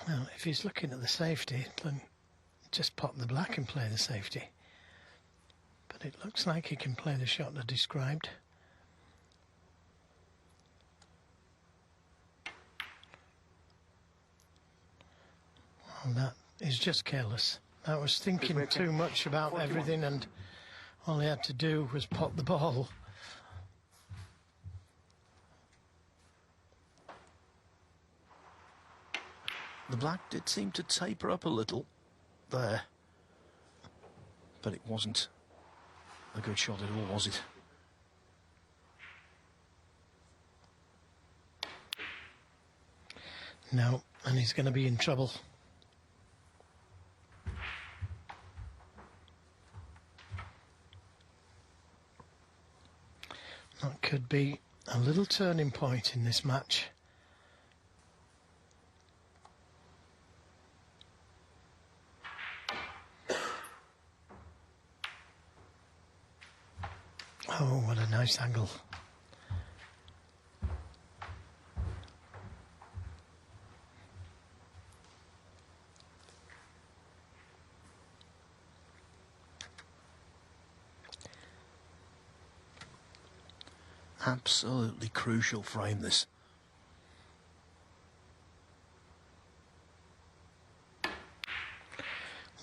Well, if he's looking at the safety, then just pop the black and play the safety. But it looks like he can play the shot I described. Well, that is just careless. I was thinking too much about 41. everything, and all he had to do was pop the ball. The black did seem to taper up a little there, but it wasn't a good shot at all, was it? No, and he's going to be in trouble. That could be a little turning point in this match. Oh, what a nice angle. Absolutely crucial frame, this.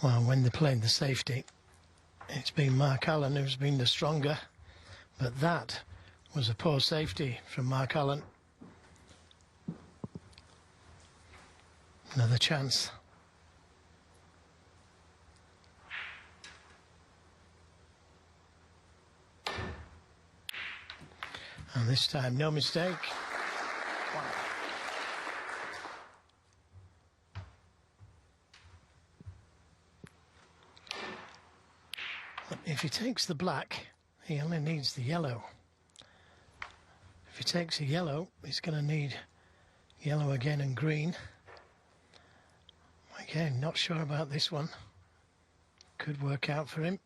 Well, when they played the safety, it's been Mark Allen who's been the stronger, but that was a poor safety from Mark Allen. Another chance. And this time, no mistake. If he takes the black, he only needs the yellow. If he takes a yellow, he's going to need yellow again and green. Again, not sure about this one. Could work out for him.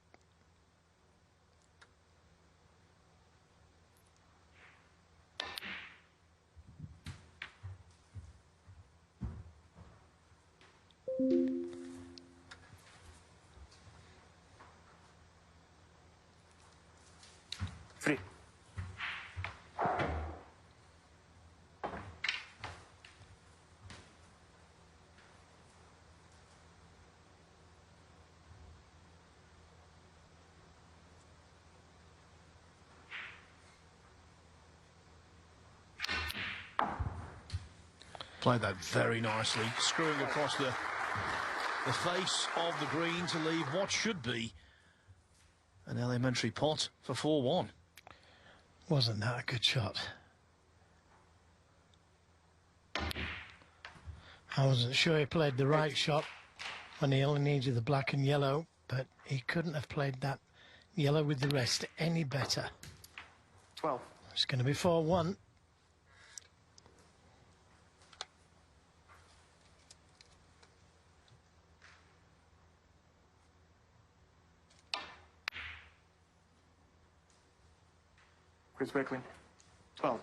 Free. Played that very nicely, screwing across the face of the green to leave what should be an elementary pot for 4-1. Wasn't that a good shot? I wasn't sure he played the right shot when he only needed the black and yellow, but he couldn't have played that yellow with the rest any better. 12. It's going to be 4-1. Chris Wakelin. 12.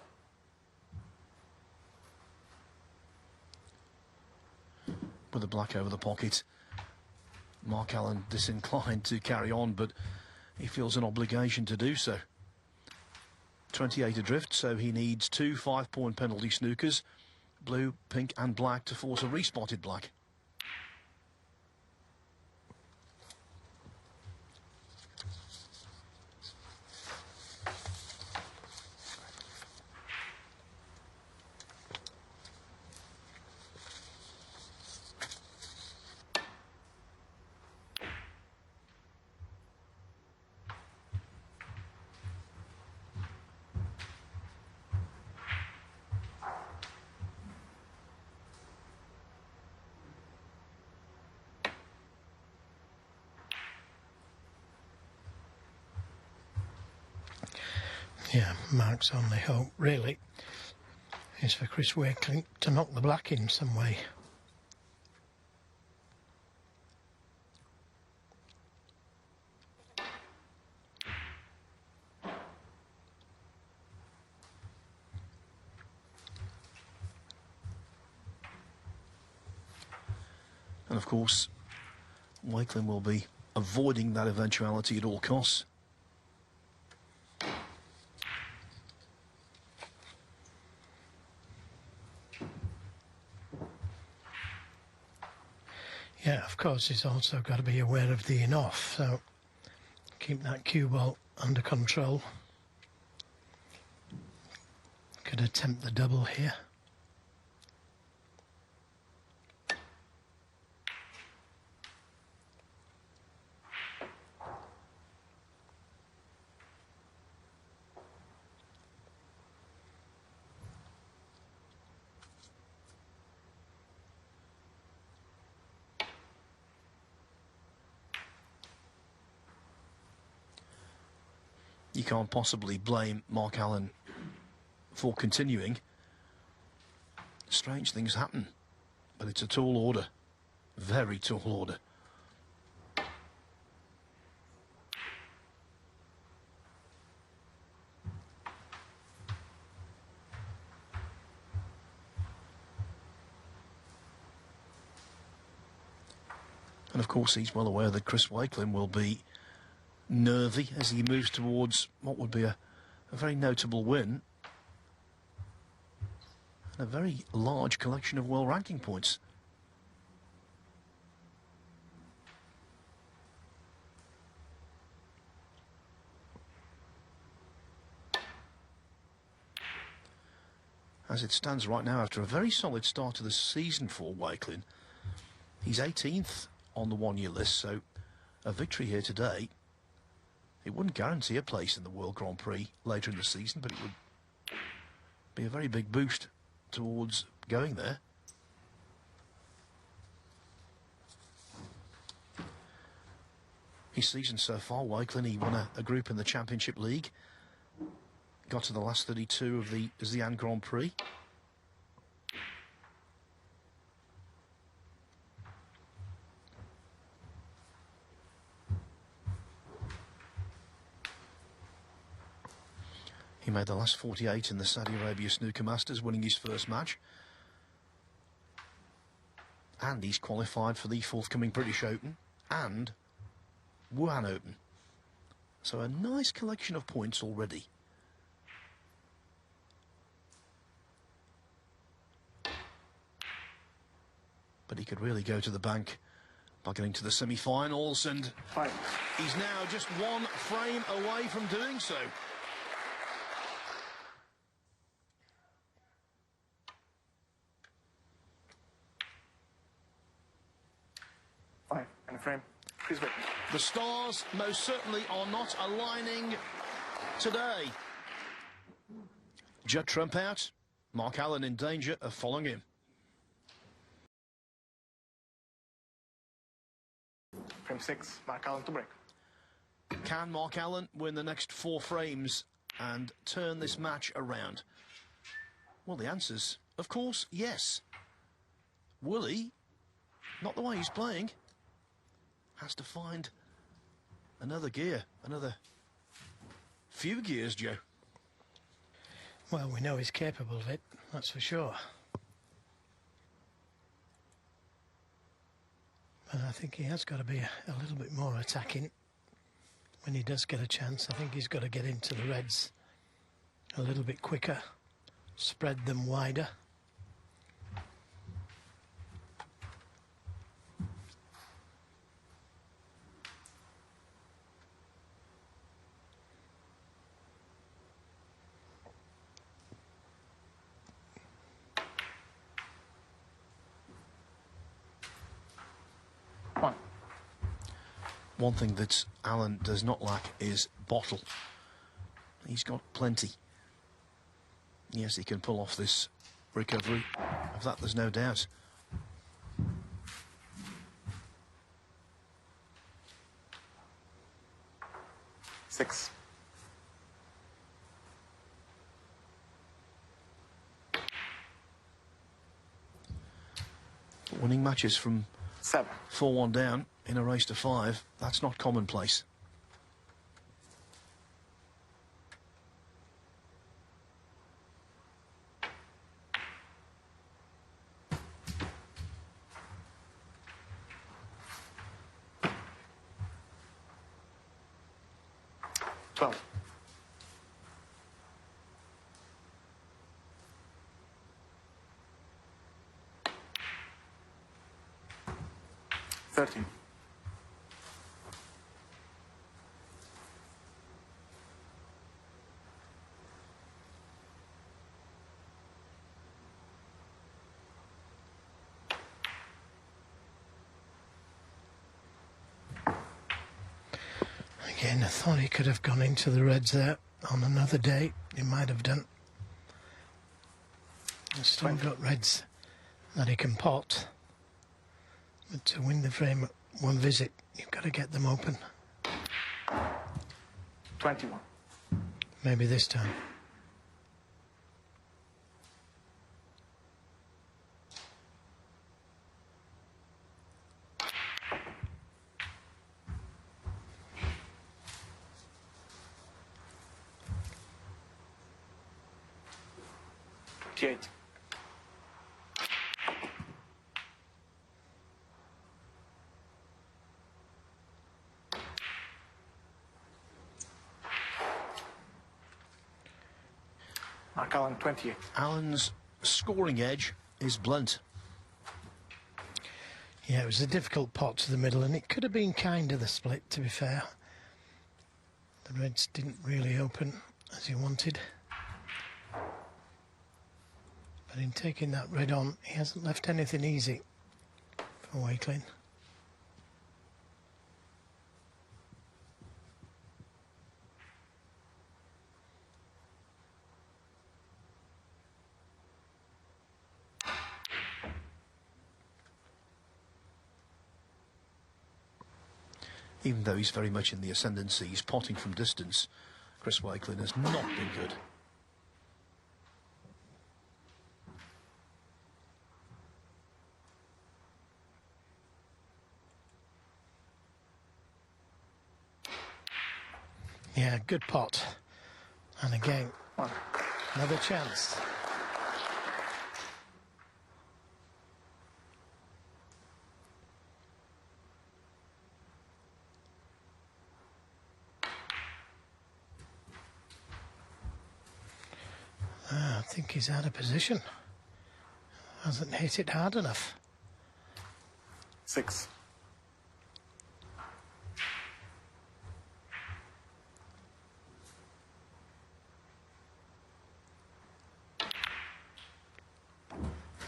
with the black over the pocket. Mark Allen disinclined to carry on, but he feels an obligation to do so. 28 adrift, so he needs 2 5-point penalty snookers, blue, pink and black, to force a respotted black. Yeah, Mark's only hope, really, is for Chris Wakelin to knock the black in some way. And of course, Wakelin will be avoiding that eventuality at all costs. Yeah, of course, he's also got to be aware of the in-off, so keep that cue ball under control. Could attempt the double here. You can't possibly blame Mark Allen for continuing. Strange things happen, but it's a tall order. Very tall order. And of course he's well aware that Chris Wakelin will be nervy as he moves towards what would be a very notable win and a very large collection of world ranking points. As it stands right now, after a very solid start to the season for Wakelin, he's 18th on the one-year list, so a victory here today, it wouldn't guarantee a place in the World Grand Prix later in the season, but it would be a very big boost towards going there. His season so far, Wakelin, he won a group in the Championship League, got to the last 32 of the Xi'an Grand Prix. He made the last 48 in the Saudi Arabia Snooker Masters, winning his first match. And he's qualified for the forthcoming British Open and Wuhan Open. So a nice collection of points already. But he could really go to the bank by getting to the semi-finals, and he's now just one frame away from doing so. And a frame. Please wait. The stars most certainly are not aligning today. Judd Trump out. Mark Allen in danger of following him. Frame 6, Mark Allen to break. Can Mark Allen win the next 4 frames and turn this match around? Well, the answer's, of course, yes. Will he? Not the way he's playing. Has to find another gear, another few gears, Joe. Well, we know he's capable of it, that's for sure. But I think he has got to be a little bit more attacking when he does get a chance. I think he's got to get into the reds a little bit quicker, spread them wider. One thing that Alan does not lack is bottle. He's got plenty. Yes, he can pull off this recovery. Of that, there's no doubt. Six. Winning matches from 7. 4-1 down in a race to 5, that's not commonplace. Thirteen. Again, I thought he could have gone into the reds there on another day. He might have done. He's still got reds that he can pot. But to win the frame at one visit, you've got to get them open. 21. Maybe this time. Eight. Mark Allen, 28. Alan's scoring edge is blunt. Yeah, it was a difficult pot to the middle, and it could have been kind of the split, to be fair. The reds didn't really open as he wanted. But in taking that red on, he hasn't left anything easy for Wakelin. Even though he's very much in the ascendancy, he's potting from distance. Chris Wakelin has not been good. Yeah, good pot. And again, another chance. I think he's out of position. Hasn't hit it hard enough. 6.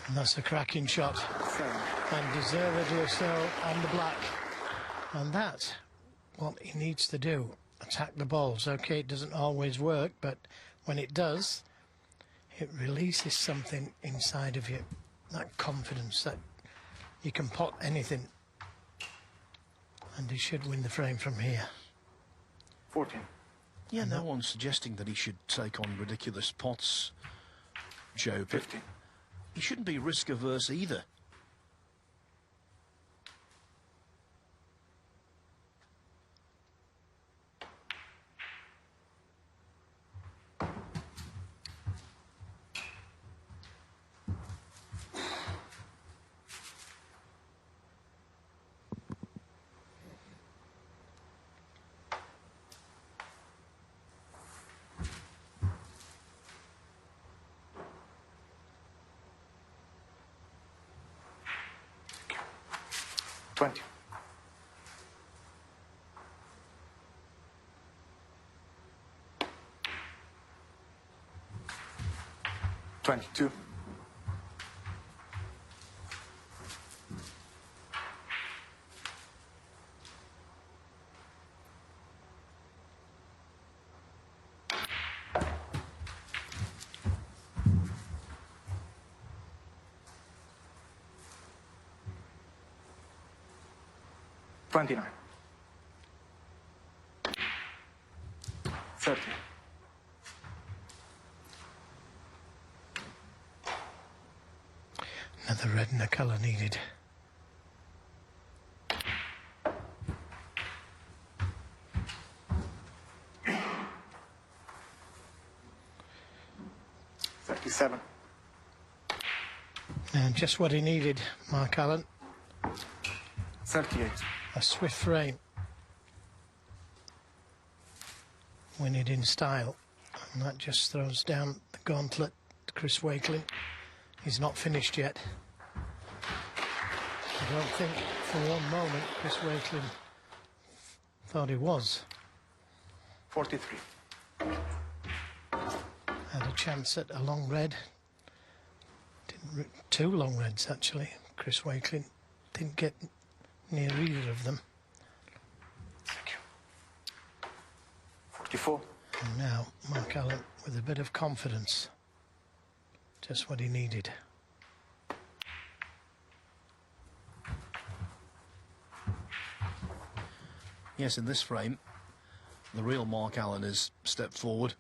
And that's a cracking shot. 7. And deservedly so, and the black. And that's what he needs to do. Attack the balls. Okay, it doesn't always work, but when it does, it releases something inside of you. That confidence that you can pot anything. And he should win the frame from here. 14. Yeah, no one's suggesting that he should take on ridiculous pots, Joe, but 15. he shouldn't be risk averse either. 20. $22. $29. 30. Another red and a colour needed. $37. And just what he needed, Mark Allen. 38. A swift frame. Win it in style. And that just throws down the gauntlet to Chris Wakelin. He's not finished yet. I don't think for one moment Chris Wakelin thought he was. 43. Had a chance at a long red. Two long reds actually. Chris Wakelin didn't get near either of them. Thank you. 44. And now Mark Allen with a bit of confidence. Just what he needed. Yes, in this frame, the real Mark Allen has stepped forward.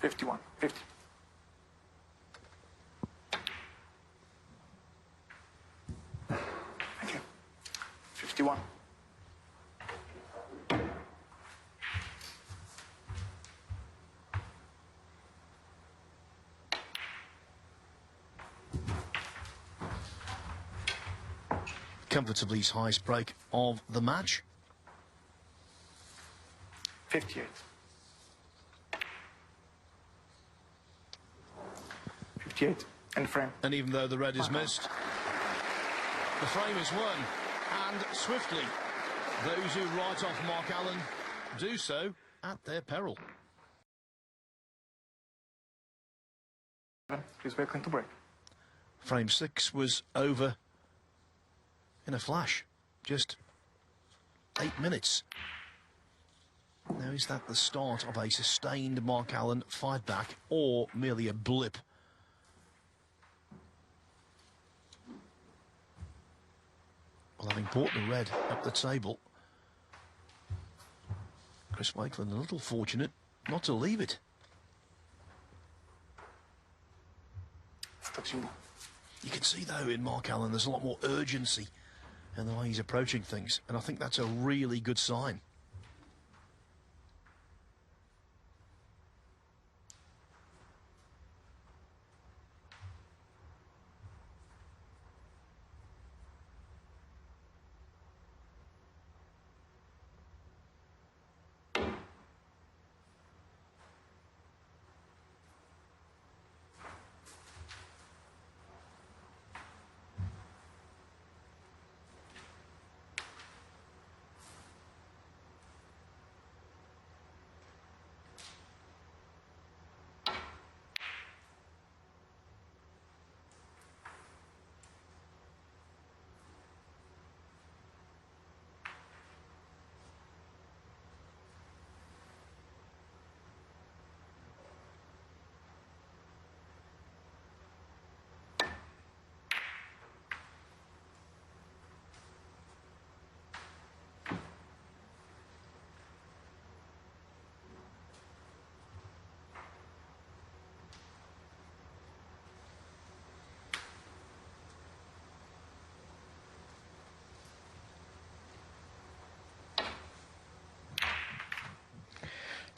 $51. 50. Thank you. 51. Comfortably his highest break of the match. 58. 58. End frame. And even though the red is missed, the frame is won. And swiftly, those who write off Mark Allen do so at their peril. Please Wakelin to break. Frame 6 was over in a flash. Just 8 minutes. Now, is that the start of a sustained Mark Allen fight back or merely a blip? Well, having brought the red up the table, Chris Wakelin a little fortunate not to leave it. You can see, though, in Mark Allen, there's a lot more urgency in the way he's approaching things, and I think that's a really good sign.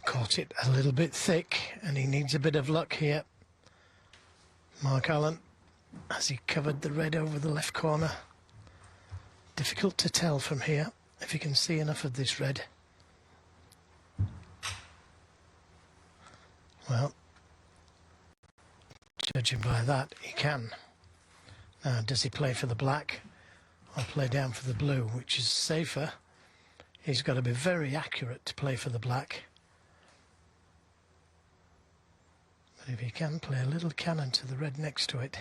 Caught it a little bit thick, and he needs a bit of luck here. Mark Allen. Has he covered the red over the left corner? Difficult to tell from here if you can see enough of this red. Well, judging by that, he can. Now, does he play for the black or play down for the blue, which is safer? He's got to be very accurate to play for the black. But if he can play a little cannon to the red next to it.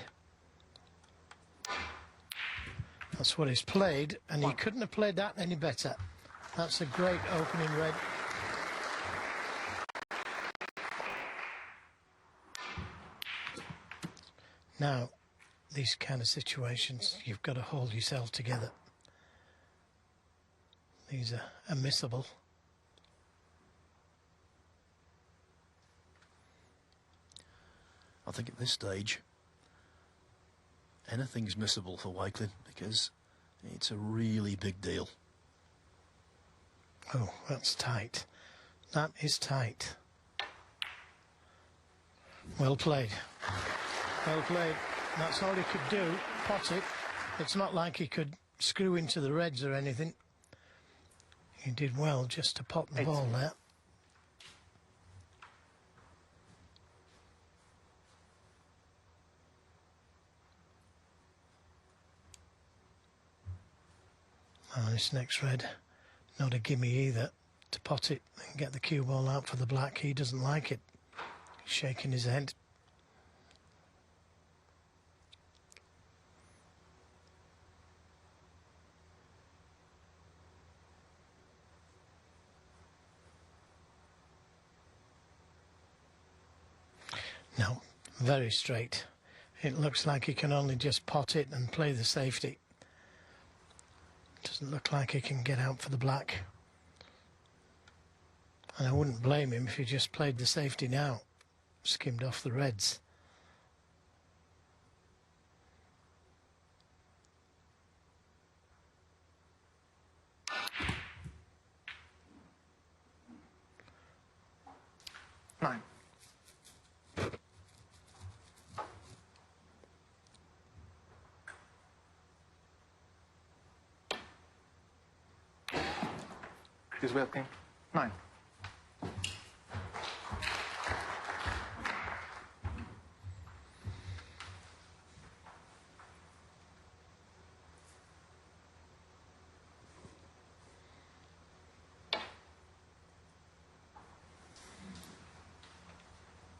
That's what he's played, and he couldn't have played that any better. That's a great opening red. Now, these kind of situations, you've got to hold yourself together. These are unmissable. I think at this stage, anything's missable for Wakelin because it's a really big deal. Oh, that's tight. That is tight. Well played. Well played. That's all he could do, pot it. It's not like he could screw into the reds or anything. He did well just to pot the ball there. Oh, this next red, not a gimme either, to pot it and get the cue ball out for the black. He doesn't like it. He's shaking his head. No, very straight. It looks like he can only just pot it and play the safety. Doesn't look like he can get out for the black. And I wouldn't blame him if he just played the safety now. Skimmed off the reds. Nine. Chris Wakelin. 9.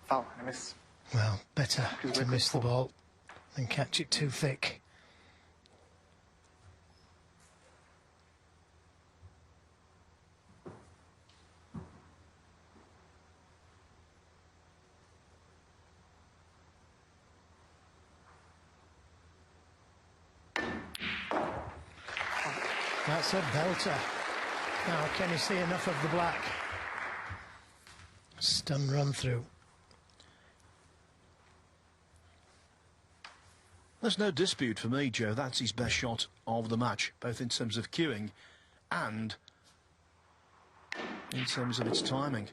Foul, I miss. Well, better to miss the ball than catch it too thick. That's a belter. Now, can you see enough of the black? Stun run through. There's no dispute for me, Joe. That's his best shot of the match, both in terms of cueing and in terms of its timing.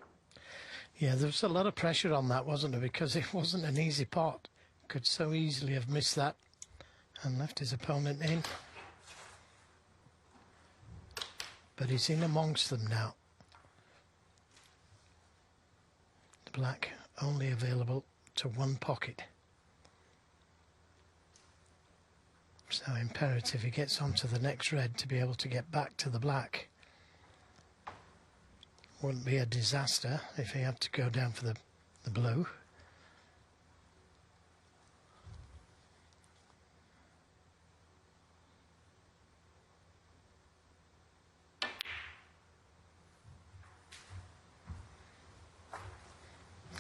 Yeah, there was a lot of pressure on that, wasn't there? Because it wasn't an easy pot. Could so easily have missed that and left his opponent in. But he's in amongst them now. The black only available to one pocket. So imperative he gets onto the next red to be able to get back to the black. Wouldn't be a disaster if he had to go down for the blue.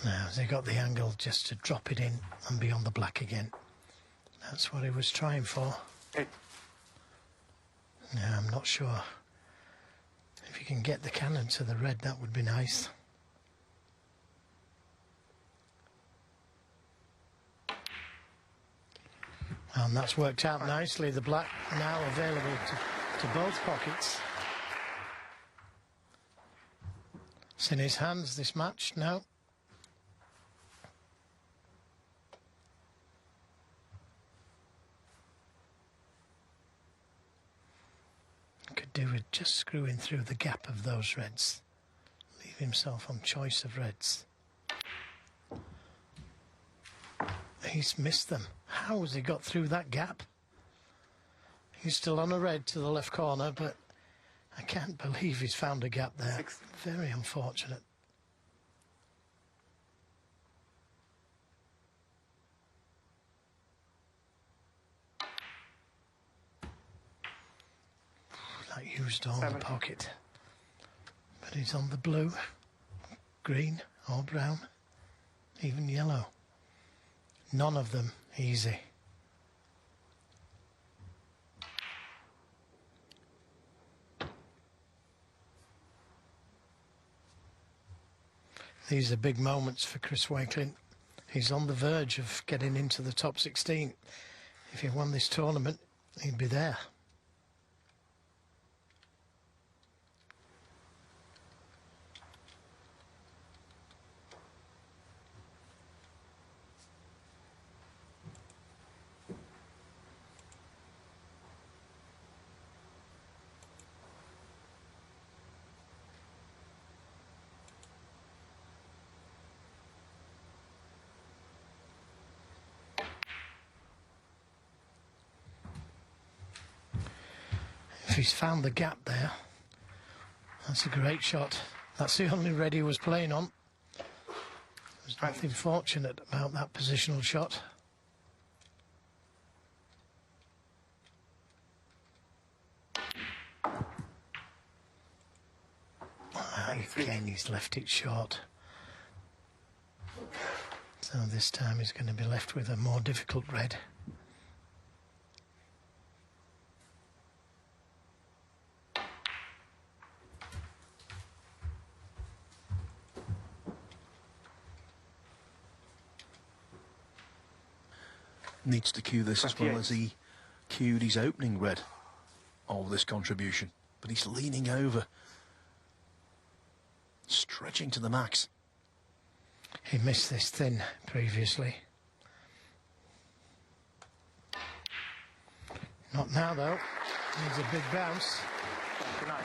Now, has he got the angle just to drop it in and be on the black again? That's what he was trying for. 8. Yeah, I'm not sure. If you can get the cannon to the red, that would be nice. And that's worked out nicely. The black now available to both pockets. It's in his hands, this match now. just screwing through the gap of those reds. Leave himself on choice of reds. He's missed them. How has he got through that gap? He's still on a red to the left corner, but I can't believe he's found a gap there. 6. Very unfortunate. That used all 7. the pocket. But he's on the blue, green or brown, even yellow. None of them easy. These are big moments for Chris Wakelin. He's on the verge of getting into the top 16. If he won this tournament, he'd be there. If he's found the gap there, that's a great shot. That's the only red he was playing on. There's nothing fortunate about that positional shot. Again, he's left it short. So this time he's going to be left with a more difficult red. Needs to cue this as well as he cued his opening red of this contribution. But he's leaning over, stretching to the max. He missed this thin previously. Not now though. Needs a big bounce. 29.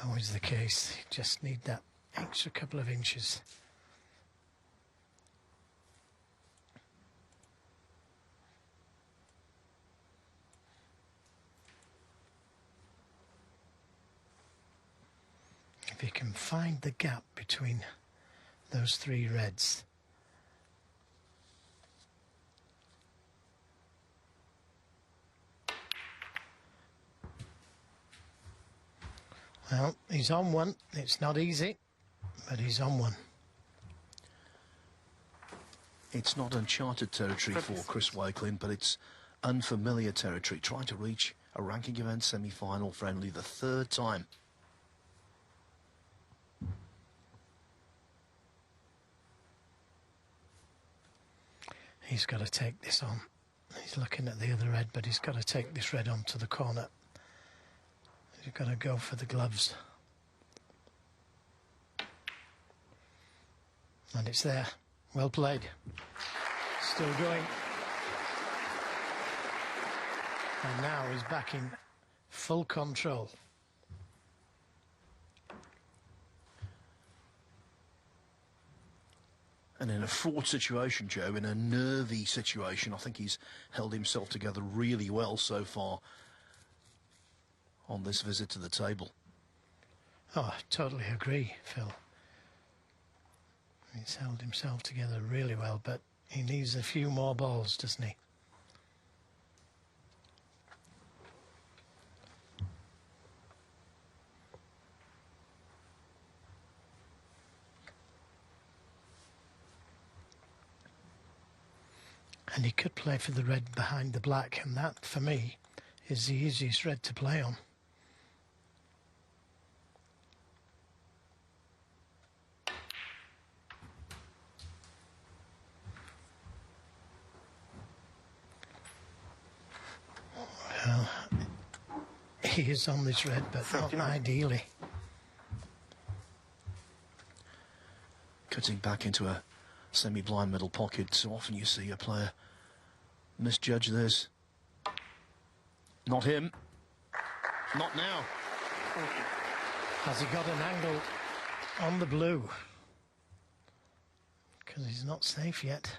Always the case. You just need that extra couple of inches. If you can find the gap between those three reds. Well, he's on one. It's not easy, but he's on one. It's not uncharted territory for Chris Wakelin, but it's unfamiliar territory. Trying to reach a ranking event semi-final for only the third time. He's got to take this on. He's looking at the other red, but he's got to take this red on to the corner. He's got to go for the gloves. And it's there. Well played. Still going. And now he's back in full control. And in a fraught situation, Joe, in a nervy situation, I think he's held himself together really well so far on this visit to the table. Oh, I totally agree, Phil. He's held himself together really well, but he needs a few more balls, doesn't he? And he could play for the red behind the black, and that, for me, is the easiest red to play on. Well, he is on this red, but not 39. ideally. Cutting back into a semi-blind middle pocket. So often you see a player misjudge this. Not him. Not now. Has he got an angle on the blue? Because he's not safe yet.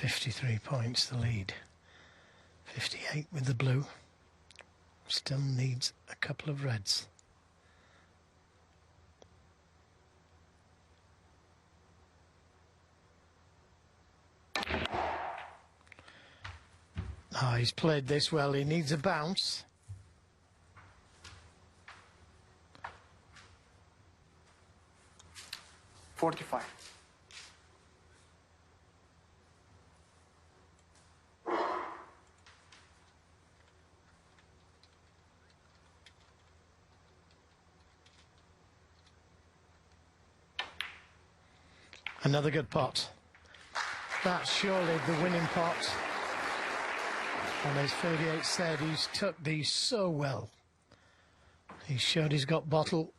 $53 points the lead. 58 with the blue. Still needs a couple of reds. Oh, he's played this well. He needs a bounce. $45. Another good pot. That's surely the winning pot. And as 38 said, he's tucked these so well. He showed he's got bottle.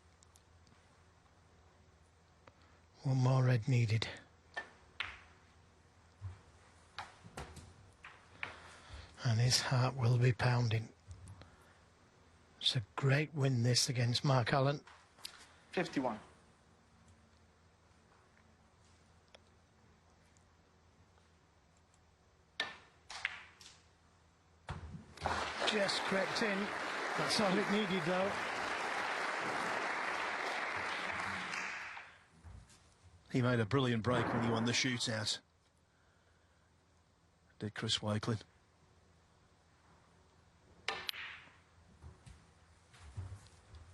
One more red needed. And his heart will be pounding. It's a great win this against Mark Allen. 51. Just crept in. That's all it needed, though. He made a brilliant break when he won the shootout. Did Chris Wakelin.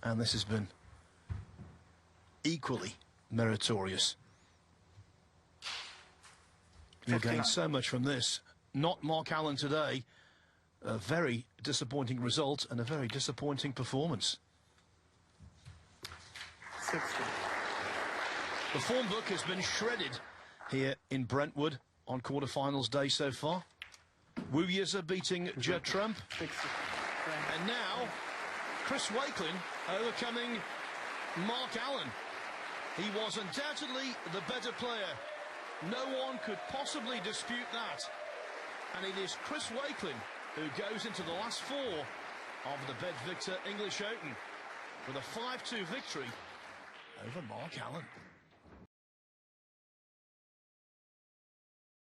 And this has been equally meritorious. We've gained so much from this. Not Mark Allen today. A very disappointing result and a very disappointing performance. 60. The form book has been shredded here in Brentwood on quarterfinals day so far. Wu Yiza beating Judd Trump. 60. And now, Chris Wakelin overcoming Mark Allen. He was undoubtedly the better player. No one could possibly dispute that. And it is Chris Wakelin who goes into the last four of the Bedvictor English Open with a 5-2 victory over Mark Allen.